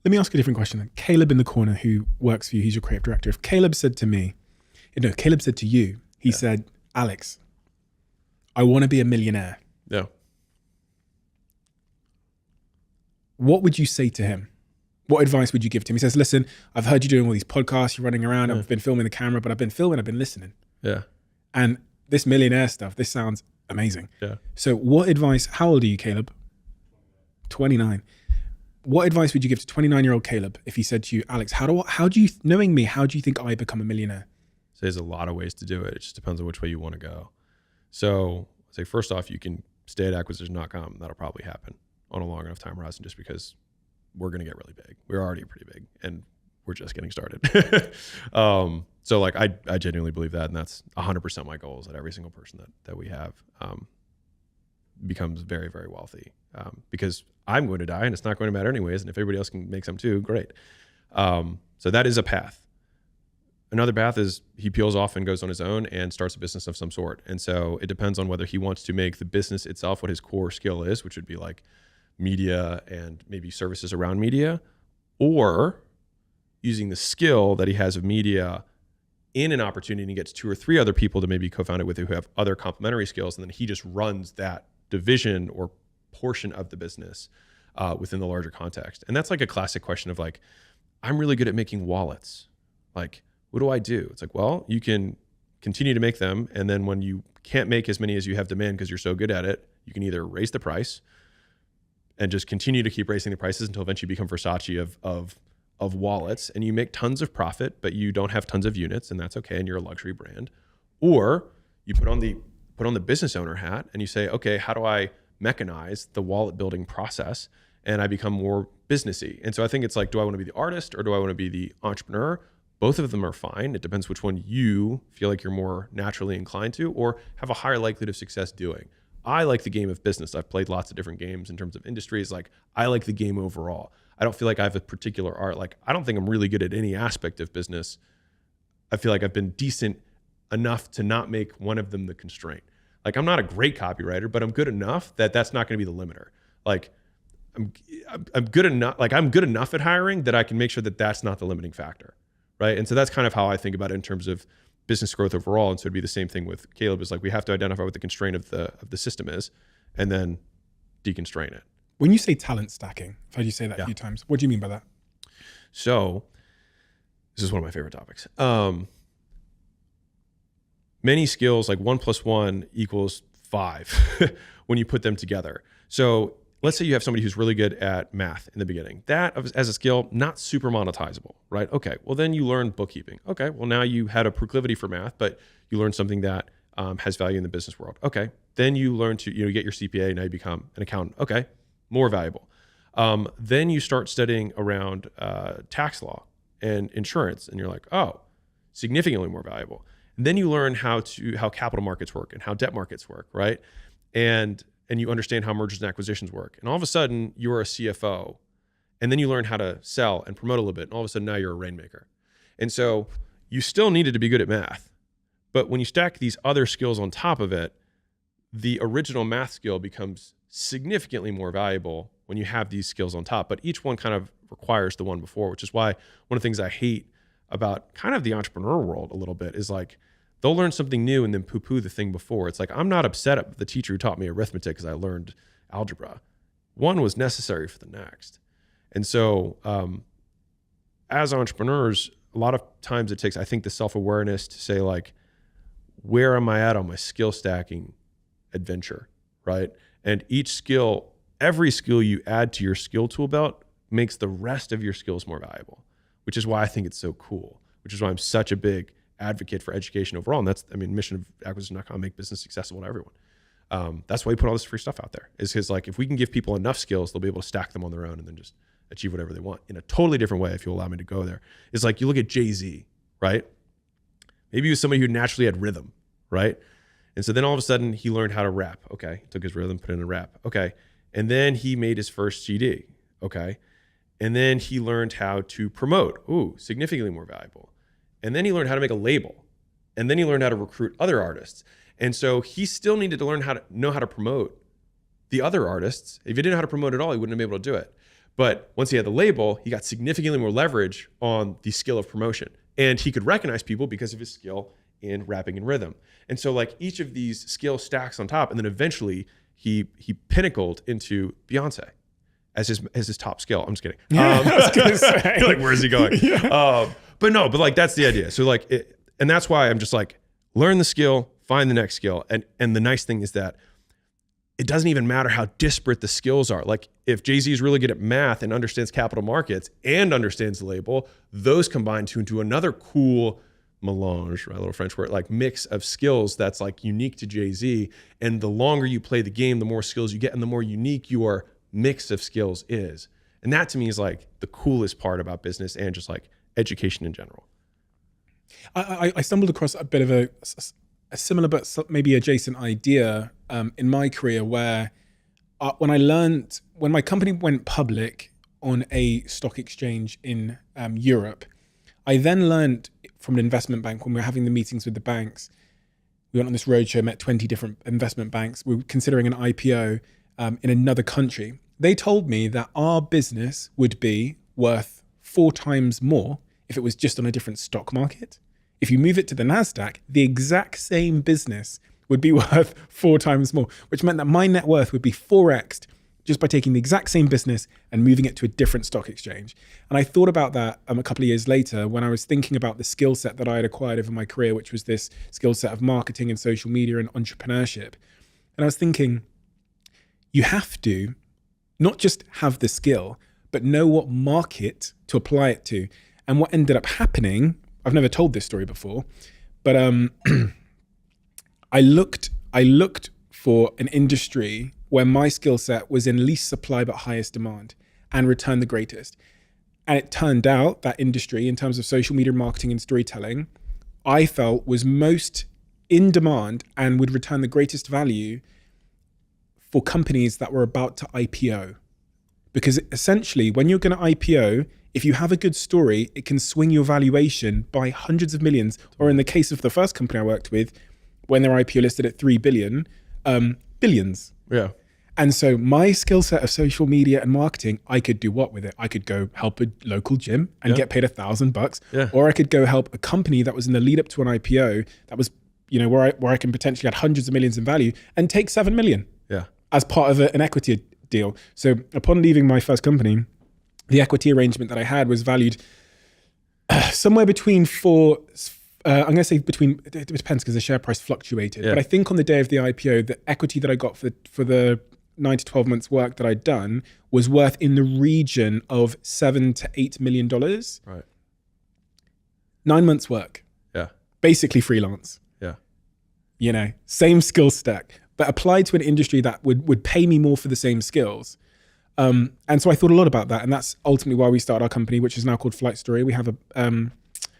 Let me ask a different question then. Caleb in the corner who works for you, he's your creative director. If Caleb said to you, he said, Alex, I want to be a millionaire. Yeah. What would you say to him? What advice would you give to him? He says, listen, I've heard you doing all these podcasts, you're running around, I've been filming the camera, but I've been filming, I've been listening. Yeah. And this millionaire stuff, this sounds amazing. Yeah. So what advice, how old are you, Caleb? 29. What advice would you give to 29-year-old Caleb if he said to you, Alex, how do you, knowing me, how do you think I become a millionaire? So there's a lot of ways to do it. It just depends on which way you want to go. So I'd say, first off, you can stay at acquisition.com. That'll probably happen on a long enough time horizon, just because we're going to get really big. We're already pretty big and we're just getting started. So like, I genuinely believe that. And that's 100% my goal, is that every single person that we have becomes very, very wealthy, because I'm going to die and it's not going to matter anyways. And if everybody else can make some too, great. So that is a path. Another path is he peels off and goes on his own and starts a business of some sort. And so it depends on whether he wants to make the business itself what his core skill is, which would be like media and maybe services around media, or using the skill that he has of media in an opportunity and he gets 2 or 3 other people to maybe co-found it with who have other complementary skills. And then he just runs that division or portion of the business within the larger context. And that's like a classic question of like, I'm really good at making wallets. Like, what do I do? It's like, well, you can continue to make them. And then when you can't make as many as you have demand because you're so good at it, you can either raise the price and just continue to keep raising the prices until eventually you become Versace of wallets, and you make tons of profit, but you don't have tons of units, and that's okay, and you're a luxury brand. Or you put on the business owner hat and you say, okay, how do I mechanize the wallet building process and I become more businessy? And so I think it's like, do I want to be the artist or do I want to be the entrepreneur? Both of them are fine. It depends which one you feel like you're more naturally inclined to or have a higher likelihood of success doing. I like the game of business. I've played lots of different games in terms of industries. Like, I like the game overall. I don't feel like I have a particular art. Like, I don't think I'm really good at any aspect of business. I feel like I've been decent enough to not make one of them the constraint. Like, I'm not a great copywriter, but I'm good enough that that's not going to be the limiter. Like, I'm good enough. Like, I'm good enough at hiring that I can make sure that that's not the limiting factor, right? And so that's kind of how I think about it in terms of business growth overall. And so it'd be the same thing with Caleb. Is like, we have to identify what the constraint of the system is, and then deconstrain it. When you say talent stacking, I've heard you say that a few times. What do you mean by that? So this is one of my favorite topics. Many skills, like 1 + 1 = 5 when you put them together. So let's say you have somebody who's really good at math in the beginning. That as a skill, not super monetizable, right? Okay, well then you learn bookkeeping. Okay, well now you had a proclivity for math, but you learn something that has value in the business world. Okay, then you learn to get your CPA, now you become an accountant. Okay, more valuable. Then you start studying around tax law and insurance, and you're like, oh, significantly more valuable. And then you learn how capital markets work and how debt markets work, right? And you understand how mergers and acquisitions work. And all of a sudden, you're a CFO. And then you learn how to sell and promote a little bit. And all of a sudden, now you're a rainmaker. And so you still needed to be good at math. But when you stack these other skills on top of it, the original math skill becomes significantly more valuable when you have these skills on top. But each one kind of requires the one before, which is why one of the things I hate about kind of the entrepreneur world a little bit is like, they'll learn something new and then poo-poo the thing before. It's like, I'm not upset at the teacher who taught me arithmetic because I learned algebra. One was necessary for the next. And so as entrepreneurs, a lot of times it takes, I think, the self-awareness to say like, where am I at on my skill stacking adventure, right? And each skill, every skill you add to your skill tool belt makes the rest of your skills more valuable, which is why I think it's so cool, which is why I'm such a big advocate for education overall. And that's, mission of acquisition.com, make business accessible to everyone. That's why we put all this free stuff out there, is because like, if we can give people enough skills, they'll be able to stack them on their own and then just achieve whatever they want in a totally different way. If you allow me to go there, it's like, you look at Jay-Z, right? Maybe he was somebody who naturally had rhythm, right? And so then all of a sudden he learned how to rap. Okay. He took his rhythm, put it in a rap. Okay. And then he made his first CD. Okay. And then he learned how to promote. Ooh, significantly more valuable. And then he learned how to make a label. And then he learned how to recruit other artists. And so he still needed to learn how to promote the other artists. If he didn't know how to promote at all, he wouldn't have been able to do it. But once he had the label, he got significantly more leverage on the skill of promotion. And he could recognize people because of his skill in rapping and rhythm. And so like, each of these skill stacks on top, and then eventually he pinnacled into Beyonce as his top skill. I'm just kidding. I was gonna say. Like, where is he going? Yeah. But like, that's the idea. So like, and that's why I'm just like, learn the skill, find the next skill. And the nice thing is that it doesn't even matter how disparate the skills are. Like, if Jay-Z is really good at math and understands capital markets and understands the label, those combine to into another cool melange, right? A little French word, like mix of skills that's like unique to Jay-Z. And the longer you play the game, the more skills you get and the more unique your mix of skills is. And that to me is like the coolest part about business and just like education in general. I stumbled across a bit of a similar but maybe adjacent idea in my career where when my company went public on a stock exchange in Europe, I then learned from an investment bank when we were having the meetings with the banks. We went on this roadshow, met 20 different investment banks. We were considering an IPO in another country. They told me that our business would be worth 4 times more if it was just on a different stock market. If you move it to the NASDAQ, the exact same business would be worth 4 times more, which meant that my net worth would be 4x'd just by taking the exact same business and moving it to a different stock exchange. And I thought about that a couple of years later when I was thinking about the skill set that I had acquired over my career, which was this skill set of marketing and social media and entrepreneurship. And I was thinking, you have to not just have the skill, but know what market to apply it to. And what ended up happening, I've never told this story before, but I looked for an industry where my skill set was in least supply but highest demand and returned the greatest. And it turned out that industry, in terms of social media marketing and storytelling, I felt was most in demand and would return the greatest value for companies that were about to IPO. Because essentially, when you're going to IPO, if you have a good story, it can swing your valuation by hundreds of millions. Or in the case of the first company I worked with, when their IPO listed at 3 billion, billions. Yeah. And so my skill set of social media and marketing, I could do what with it? I could go help a local gym and get paid $1,000, or I could go help a company that was in the lead up to an IPO that was, where I can potentially add hundreds of millions in value and take 7 million as part of an equity deal. So upon leaving my first company, the equity arrangement that I had was valued somewhere between I'm going to say between, it depends because the share price fluctuated. But I think on the day of the IPO, the equity that I got for the 9 to 12 months work that I'd done was worth in the region of $7 to $8 million. Right. 9 months work. Yeah. Basically freelance. Yeah. Same skill stack, but applied to an industry that would pay me more for the same skills. And so I thought a lot about that. And that's ultimately why we started our company, which is now called Flight Story. We have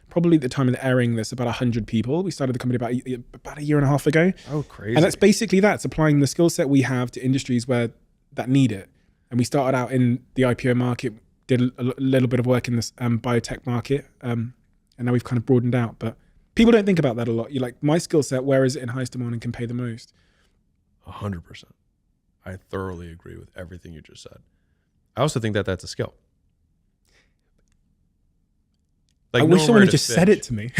probably at the time of the airing this, about 100 people. We started the company about a year and a half ago. Oh, crazy. And that's basically that. It's applying the skill set we have to industries that need it. And we started out in the IPO market, did a little bit of work in this biotech market. And now we've kind of broadened out. But people don't think about that a lot. You're like, my skill set, where is it in highest demand and can pay the most? 100%. I thoroughly agree with everything you just said. I also think that that's a skill. Like, I wish someone had just said it to me.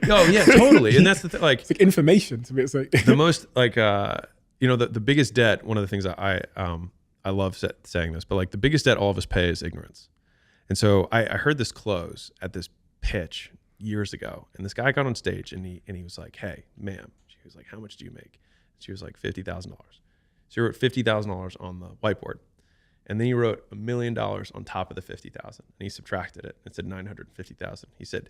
No, yeah, totally. And that's the thing. Like, it's like information to me. It's like the most the biggest debt. One of the things I love saying this, but like the biggest debt all of us pay is ignorance. And so I heard this close at this pitch years ago, and this guy got on stage and he was like, "Hey, ma'am," she was like, "How much do you make?" She was like, $50,000. So he wrote $50,000 on the whiteboard. And then he wrote $1 million on top of the 50,000, and he subtracted it. It said 950,000. He said,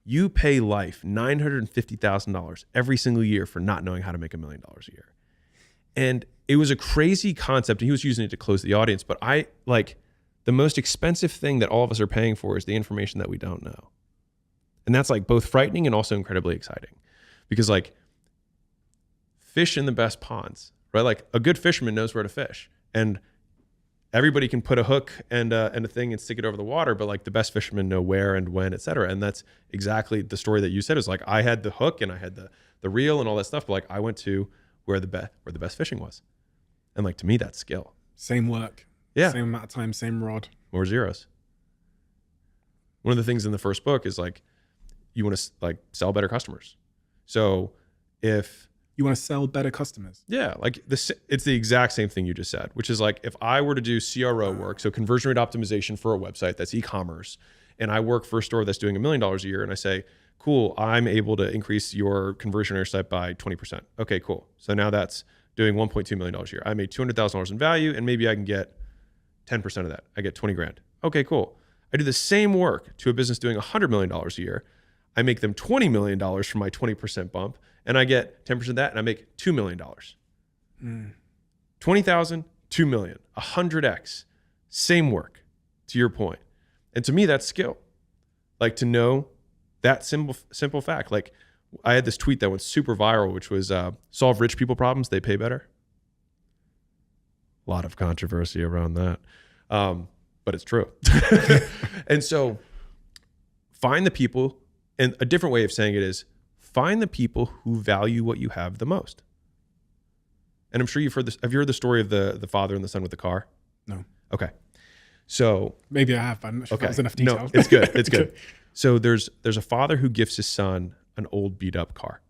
"You pay life $950,000 every single year for not knowing how to make $1 million a year." And it was a crazy concept. And he was using it to close the audience. But the most expensive thing that all of us are paying for is the information that we don't know. And that's like both frightening and also incredibly exciting, because like fish in the best ponds, right? Like a good fisherman knows where to fish, and everybody can put a hook and a thing and stick it over the water, but like the best fishermen know where and when, et cetera. And that's exactly the story that you said. Is like, I had the hook and I had the reel and all that stuff, but like I went to where the best fishing was. And like, to me, that's skill. Same work. Yeah. Same amount of time, same rod. More zeros. One of the things in the first book is like, you want to like sell better customers. So if you want to sell better customers. Yeah, like it's the exact same thing you just said, which is like, if I were to do CRO work, so conversion rate optimization for a website that's e-commerce, and I work for a store that's doing $1 million a year, and I say, cool, I'm able to increase your conversion on your site by 20%. Okay, cool. So now that's doing $1.2 million a year. I made $200,000 in value, and maybe I can get 10% of that. I get 20 grand. Okay, cool. I do the same work to a business doing $100 million a year. I make them $20 million for my 20% bump, and I get 10% of that, and I make $2 million. 20,000, 2 million, 100x, same work, to your point. And to me, that's skill. Like, to know that simple fact. Like, I had this tweet that went super viral, which was solve rich people problems, they pay better. A lot of controversy around that, but it's true. And so find the people, and a different way of saying it is, find the people who value what you have the most. And I'm sure you've heard this. Have you heard the story of the father and the son with the car? No. Okay. So maybe I have, but I'm not sure if that was enough detail. No, it's good. It's good. So there's a father who gifts his son an old beat up car.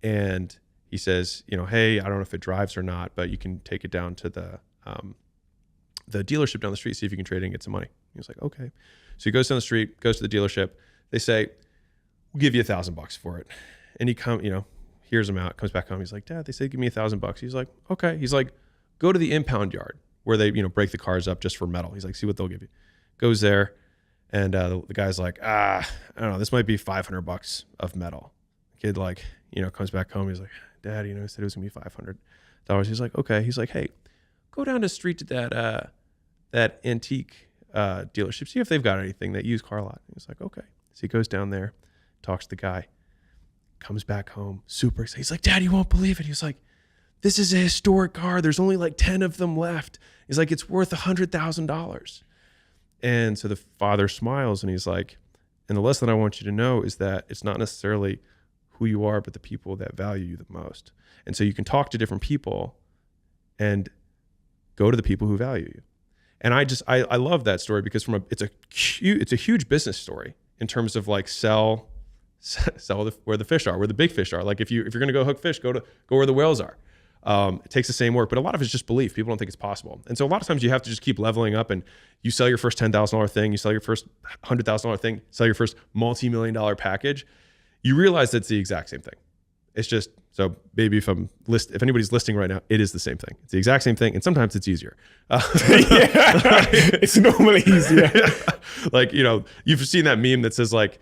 And he says, hey, I don't know if it drives or not, but you can take it down to the dealership down the street, see if you can trade it and get some money. He was like, okay. So he goes down the street, goes to the dealership. They say, we'll give you $1,000 for it. And he hears him out, comes back home. He's like, Dad, they said give me $1,000. He's like, okay. He's like, go to the impound yard where they, break the cars up just for metal. He's like, see what they'll give you. Goes there. And the guy's like, I don't know, this might be $500 of metal. Kid comes back home. He's like, Dad, he said it was gonna be $500. He's like, okay. He's like, hey, go down the street to that antique dealership, see if they've got anything, that used car lot. He's like, okay. So he goes down there, talks to the guy, comes back home, super excited. He's like, Dad, you won't believe it. He was like, this is a historic car. There's only like 10 of them left. He's like, it's worth $100,000. And so the father smiles and he's like, and the lesson I want you to know is that it's not necessarily who you are, but the people that value you the most. And so you can talk to different people and go to the people who value you. And I love that story because it's a huge business story in terms of like sell where the fish are, where the big fish are. Like if you're going to go hook fish, go where the whales are. It takes the same work, but a lot of it's just belief. People don't think it's possible. And so a lot of times you have to just keep leveling up, and you sell your first $10,000 thing, you sell your first $100,000 thing, sell your first multi-million-dollar package. You realize that's the exact same thing. It's just, so maybe if anybody's listening right now, it is the same thing. It's the exact same thing. And sometimes it's easier. It's normally easier. Like, you've seen that meme that says like,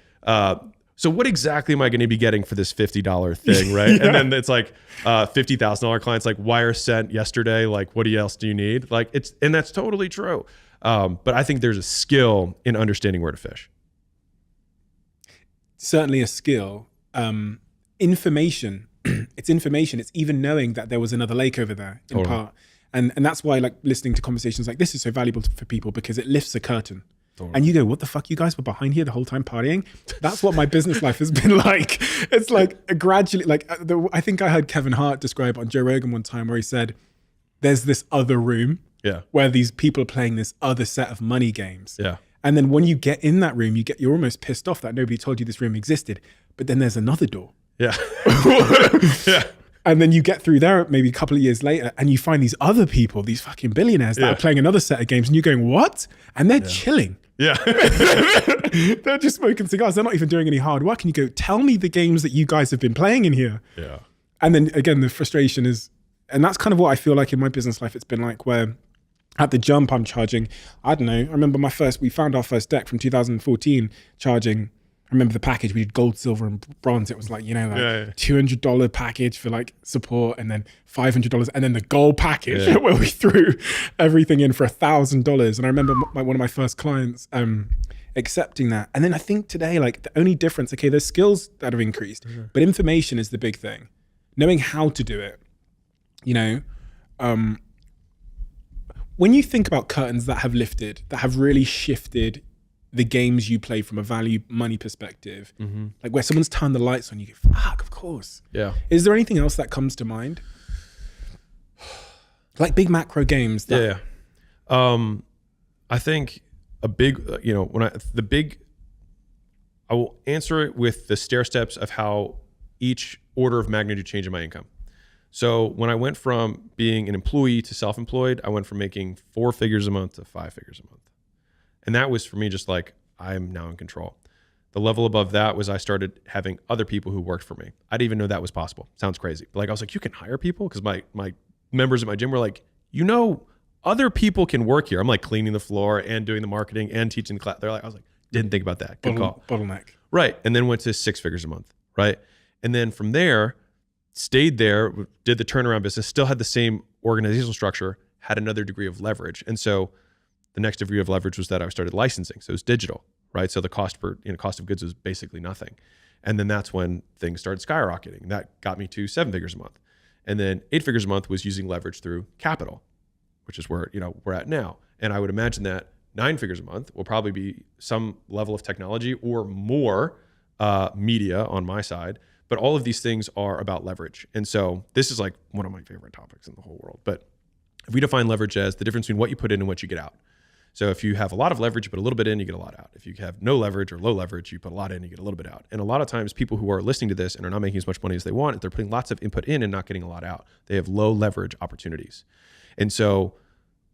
so what exactly am I going to be getting for this $50 thing, right? Yeah. And then it's like $50,000 clients like wire sent yesterday. Like, what else do you need? Like and that's totally true. But I think there's a skill in understanding where to fish. Certainly a skill. Information. It's information. It's even knowing that there was another lake over there in part. And that's why like listening to conversations like this is so valuable for people, because it lifts a curtain. Totally. And you go, what the fuck? You guys were behind here the whole time partying? That's what my business life has been like. It's like gradually, like I think I heard Kevin Hart describe on Joe Rogan one time where he said, there's this other room where these people are playing this other set of money games. Yeah. And then when you get in that room, you're almost pissed off that nobody told you this room existed. But then there's another door. Yeah. Yeah. And then you get through there maybe a couple of years later and you find these other people, these fucking billionaires that are playing another set of games, and you're going, what? And they're chilling. Yeah. They're just smoking cigars. They're not even doing any hard work. And you go, tell me the games that you guys have been playing in here. Yeah. And then again, the frustration is, and that's kind of what I feel like in my business life, it's been like, where at the jump I'm charging, I don't know, I remember we found our first deck from 2014 charging, I remember the package, we did gold, silver, and bronze. It was like, $200 package for like support, and then $500, and then the gold package where we threw everything in for $1,000. And I remember one of my first clients accepting that. And then I think today, like the only difference, okay, there's skills that have increased, but information is the big thing. Knowing how to do it, when you think about curtains that have lifted, that have really shifted the games you play from a value money perspective, like where someone's turned the lights on, you go, fuck, of course. Yeah. Is there anything else that comes to mind? Like big macro games. That... Yeah. I think a big, I will answer it with the stair steps of how each order of magnitude change in my income. So when I went from being an employee to self-employed, I went from making 4 figures a month to 5 figures a month. And that was for me just like, I'm now in control. The level above that was I started having other people who worked for me. I didn't even know that was possible. Sounds crazy. But like I was like, you can hire people? Because my members at my gym were like, other people can work here. I'm like cleaning the floor and doing the marketing and teaching the class. I was like, didn't think about that. Good call. Bottleneck. Right. And then went to 6 figures a month. Right. And then from there, stayed there, did the turnaround business, still had the same organizational structure, had another degree of leverage. And so the next degree of leverage was that I started licensing. So it was digital, right? So the cost of goods was basically nothing. And then that's when things started skyrocketing. That got me to 7 figures a month. And then 8 figures a month was using leverage through capital, which is where, we're at now. And I would imagine that 9 figures a month will probably be some level of technology or more media on my side. But all of these things are about leverage. And so this is like one of my favorite topics in the whole world. But if we define leverage as the difference between what you put in and what you get out. So if you have a lot of leverage, you put a little bit in, you get a lot out. If you have no leverage or low leverage, you put a lot in, you get a little bit out. And a lot of times people who are listening to this and are not making as much money as they want, they're putting lots of input in and not getting a lot out. They have low leverage opportunities. And so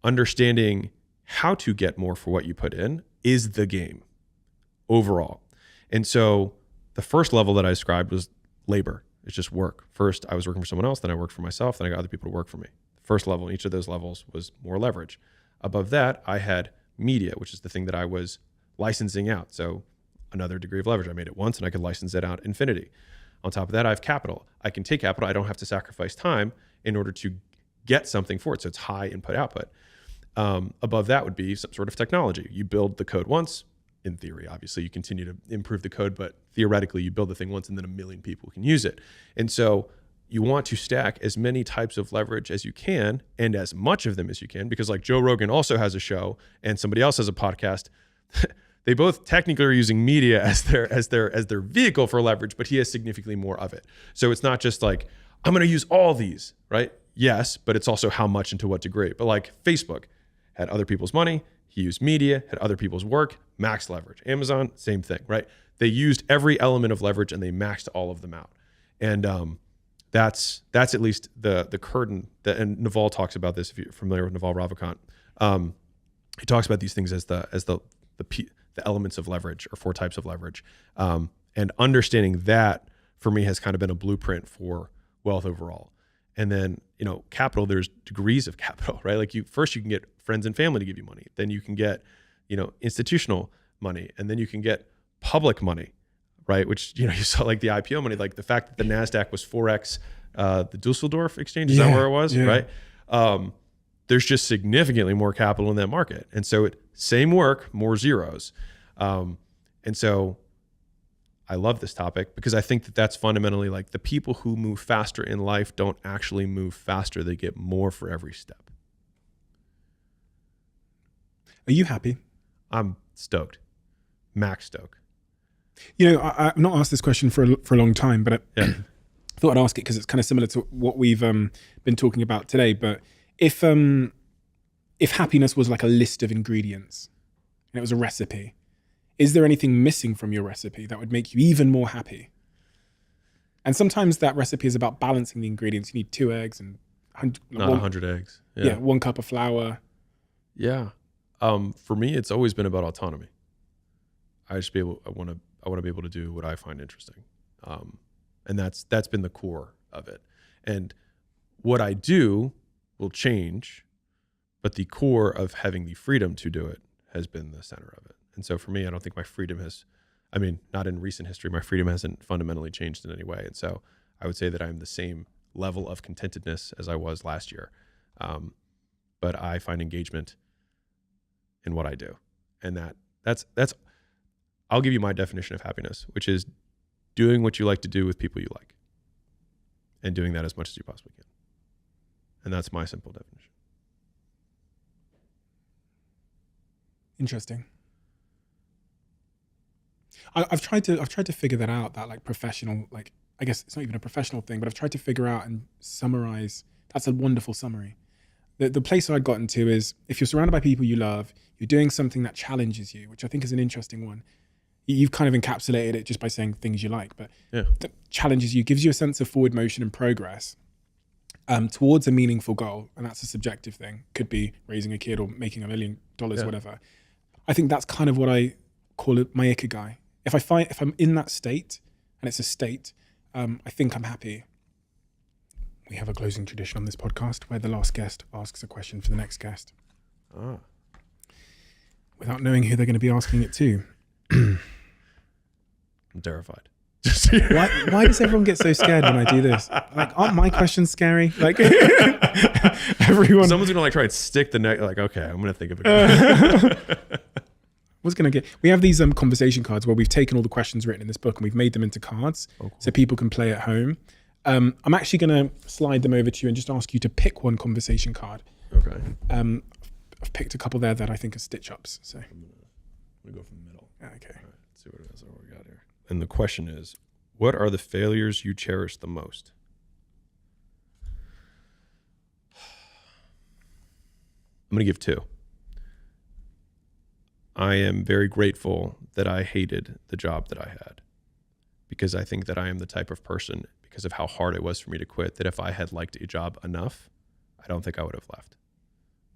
understanding how to get more for what you put in is the game overall. And so the first level that I described was labor. It's just work. First, I was working for someone else, then I worked for myself, then I got other people to work for me. The first level in each of those levels was more leverage. Above that, I had media, which is the thing that I was licensing out. So another degree of leverage. I made it once and I could license it out infinity. On top of that, I have capital. I can take capital. I don't have to sacrifice time in order to get something for it. So it's high input output. Above that would be some sort of technology. You build the code once. In theory, obviously, you continue to improve the code, but theoretically, you build the thing once and then 1 million people can use it. And so you want to stack as many types of leverage as you can and as much of them as you can, because like Joe Rogan also has a show and somebody else has a podcast. They both technically are using media as their vehicle for leverage, but he has significantly more of it. So it's not just like, I'm going to use all these, right? Yes, but it's also how much and to what degree. But like Facebook had other people's money. He used media, had other people's work, max leverage. Amazon, same thing, right? They used every element of leverage and they maxed all of them out. And that's at least the curtain that, and Naval talks about this, if you're familiar with Naval Ravikant. He talks about these things as the elements of leverage, or 4 types of leverage. And understanding that for me has kind of been a blueprint for wealth overall. And then, capital, there's degrees of capital, right? Like you can get friends and family to give you money. Then you can get, institutional money, and then you can get public money, right? Which, you saw like the IPO money, like the fact that the NASDAQ was 4X, the Dusseldorf exchange, is that where it was, right? There's just significantly more capital in that market. And so same work, more zeros. And so I love this topic because I think that that's fundamentally like the people who move faster in life don't actually move faster. They get more for every step. Are you happy? I'm stoked. Max stoked. I've not asked this question for a long time, but I thought I'd ask it because it's kind of similar to what we've been talking about today. But if happiness was like a list of ingredients and it was a recipe, is there anything missing from your recipe that would make you even more happy? And sometimes that recipe is about balancing the ingredients. You need 2 eggs and 100 eggs. Yeah, 1 cup of flour. Yeah. For me, it's always been about autonomy. I want to be able to do what I find interesting. And that's been the core of it. And what I do will change, but the core of having the freedom to do it has been the center of it. And so for me, I don't think my freedom not in recent history, my freedom hasn't fundamentally changed in any way. And so I would say that I'm the same level of contentedness as I was last year. But I find engagement in what I do. And that's I'll give you my definition of happiness, which is doing what you like to do with people you like and doing that as much as you possibly can. And that's my simple definition. Interesting. I've tried to figure that out, that like professional, like, I guess it's not even a professional thing, but I've tried to figure out and summarize. That's a wonderful summary. The place I'd gotten to is if you're surrounded by people you love, you're doing something that challenges you, which I think is an interesting one. You've kind of encapsulated it just by saying things you like, but that challenges you, gives you a sense of forward motion and progress towards a meaningful goal. And that's a subjective thing. Could be raising a kid or making $1 million, whatever. I think that's kind of what I call it, my ikigai. If I'm in that state, and it's a state, I think I'm happy. We have a closing tradition on this podcast where the last guest asks a question for the next guest. Without knowing who they're going to be asking it to. I'm terrified. Why does everyone get so scared when I do this? Like, aren't my questions scary? Like, everyone. Someone's going to like try and stick the neck. Like, okay, I'm going to think of it. We have these conversation cards where we've taken all the questions written in this book and we've made them into cards so people can play at home. I'm actually going to slide them over to you and just ask you to pick one conversation card. Okay. I've picked a couple there that I think are stitch ups. So I'm gonna go from the middle. Okay. All right, let's see what it is. What we got here. And the question is, what are the failures you cherish the most? I'm gonna give 2. I am very grateful that I hated the job that I had, because I think that I am the type of person, because of how hard it was for me to quit, that if I had liked a job enough, I don't think I would have left.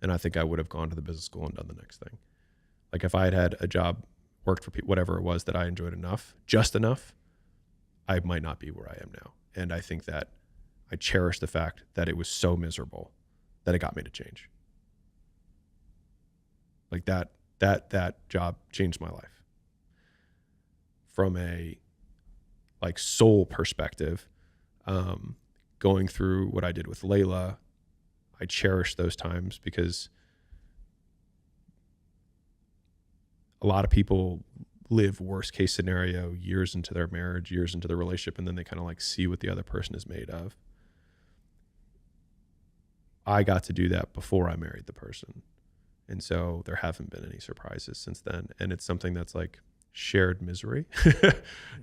And I think I would have gone to the business school and done the next thing. Like if I had had a job, worked for whatever it was that I enjoyed enough, just enough, I might not be where I am now. And I think that I cherish the fact that it was so miserable that it got me to change. Like that job changed my life. From a like soul perspective, going through what I did with Layla, I cherish those times, because a lot of people live worst case scenario years into their marriage, years into their relationship, and then they kind of like see what the other person is made of. I got to do that before I married the person. And so there haven't been any surprises since then. And it's something that's like shared misery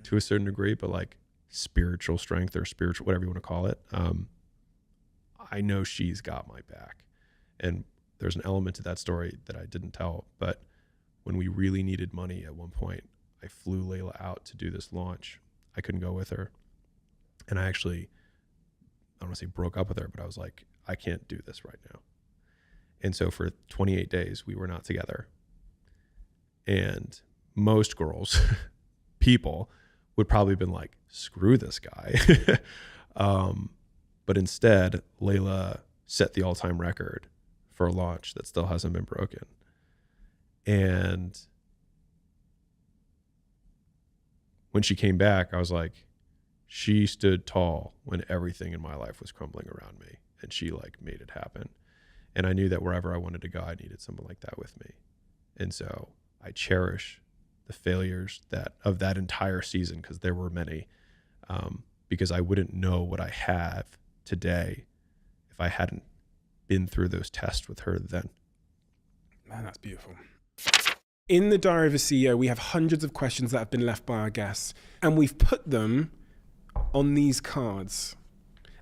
to a certain degree, but like spiritual strength or spiritual, whatever you want to call it. I know she's got my back. And there's an element to that story that I didn't tell, but when we really needed money at one point, I flew Layla out to do this launch. I couldn't go with her. And I actually, I don't want to say broke up with her, but I was like, I can't do this right now. And so for 28 days, we were not together. And most girls, people, would probably have been like, screw this guy. But instead, Layla set the all-time record for a launch that still hasn't been broken. And when she came back, I was like, she stood tall when everything in my life was crumbling around me, and she like made it happen. And I knew that wherever I wanted to go, I needed someone like that with me. And so I cherish the failures of that entire season, because there were many, because I wouldn't know what I have today if I hadn't been through those tests with her then. Man, that's beautiful. In the Diary of a CEO, we have hundreds of questions that have been left by our guests, and we've put them on these cards.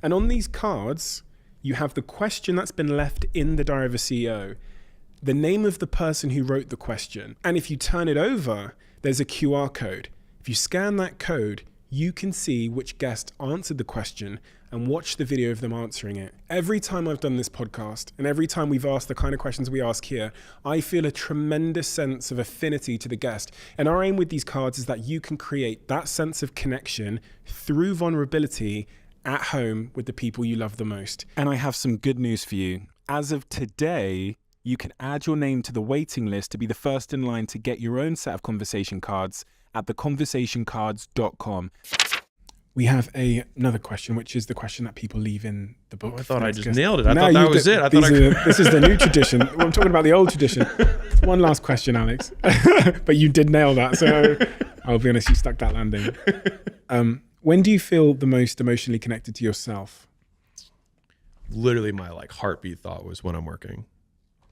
And on these cards, you have the question that's been left in the Diary of a CEO, the name of the person who wrote the question. And if you turn it over, there's a QR code. If you scan that code, you can see which guest answered the question and watch the video of them answering it. Every time I've done this podcast, and every time we've asked the kind of questions we ask here, I feel a tremendous sense of affinity to the guest. And our aim with these cards is that you can create that sense of connection through vulnerability at home with the people you love the most. And I have some good news for you. As of today, you can add your name to the waiting list to be the first in line to get your own set of conversation cards at theconversationcards.com. We have another question, which is the question that people leave in the book. Oh, I thought I just nailed it. I thought that was it. This is the new tradition. Well, I'm talking about the old tradition. One last question, Alex. But you did nail that. So I'll be honest, you stuck that landing. When do you feel the most emotionally connected to yourself? Literally my like heartbeat thought was when I'm working.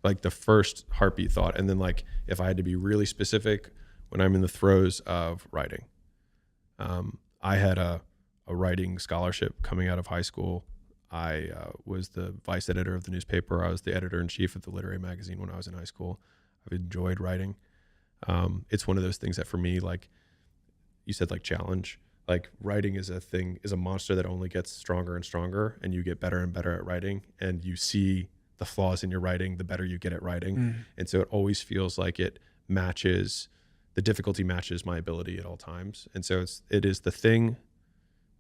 Like the first heartbeat thought. And then like if I had to be really specific, when I'm in the throes of writing. I had a writing scholarship coming out of high school. I was the vice editor of the newspaper. I was the editor-in-chief of the literary magazine when I was in high school. I've enjoyed writing. It's one of those things that for me, like you said, like challenge, like writing is a monster that only gets stronger and stronger, and you get better and better at writing, and you see the flaws in your writing, the better you get at writing. And so it always feels like the difficulty matches my ability at all times. And so it is the thing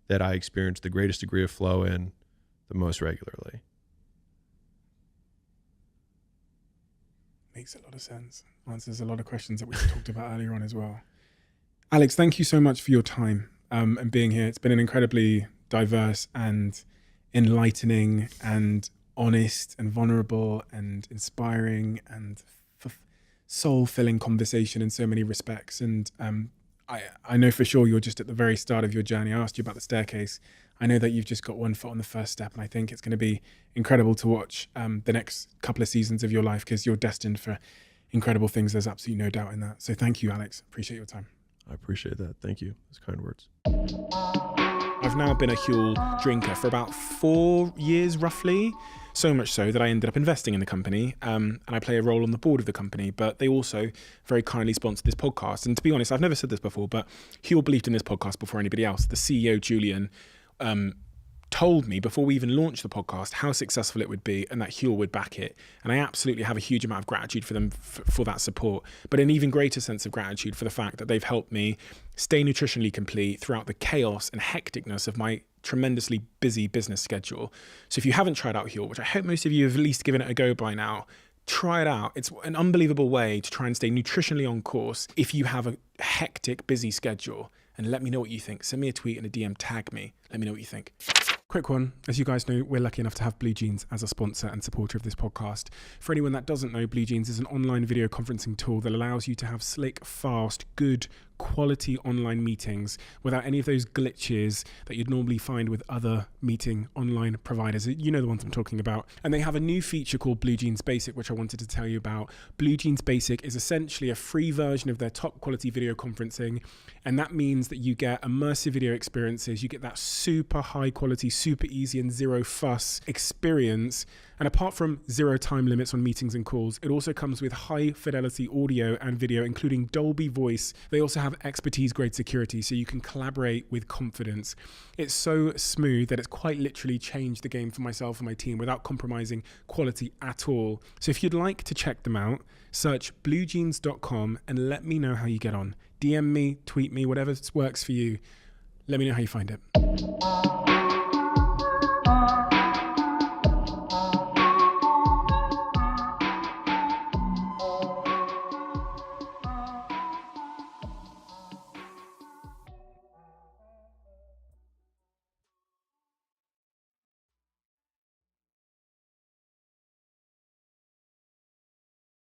that I experience the greatest degree of flow in the most regularly. Makes a lot of sense. Answers a lot of questions that we talked about earlier on as well. Alex, thank you so much for your time and being here. It's been an incredibly diverse and enlightening and honest and vulnerable and inspiring and soul-filling conversation in so many respects. And I know for sure you're just at the very start of your journey. I asked you about the staircase. I know that you've just got one foot on the first step, and I think it's going to be incredible to watch the next couple of seasons of your life, because you're destined for incredible things. There's absolutely no doubt in that. So thank you, Alex. Appreciate your time. I appreciate that. Thank you. Those kind words. I've now been a Huel drinker for about 4 years, roughly. So much so that I ended up investing in the company, and I play a role on the board of the company. But they also very kindly sponsored this podcast. And to be honest, I've never said this before, but Huel believed in this podcast before anybody else. The CEO, Julian, told me before we even launched the podcast how successful it would be and that Huel would back it. And I absolutely have a huge amount of gratitude for them for that support, but an even greater sense of gratitude for the fact that they've helped me stay nutritionally complete throughout the chaos and hecticness of my tremendously busy business schedule. So if you haven't tried out Huel, which I hope most of you have at least given it a go by now, try it out. It's an unbelievable way to try and stay nutritionally on course if you have a hectic, busy schedule. And let me know what you think. Send me a tweet and a DM, tag me. Let me know what you think. Quick one. As you guys know, we're lucky enough to have Blue Jeans as a sponsor and supporter of this podcast. For anyone that doesn't know, Blue Jeans is an online video conferencing tool that allows you to have slick, fast, good, quality online meetings without any of those glitches that you'd normally find with other meeting online providers. You know the ones I'm talking about. And they have a new feature called Blue Jeans Basic, which I wanted to tell you about. Blue Jeans Basic is essentially a free version of their top quality video conferencing. And that means that you get immersive video experiences. You get that super high quality, super easy and zero fuss experience. And apart from 0 time limits on meetings and calls, it also comes with high fidelity audio and video, including Dolby Voice. They also have expertise grade security, so you can collaborate with confidence. It's so smooth that it's quite literally changed the game for myself and my team without compromising quality at all. So if you'd like to check them out, search bluejeans.com and let me know how you get on. DM me, tweet me, whatever works for you. Let me know how you find it.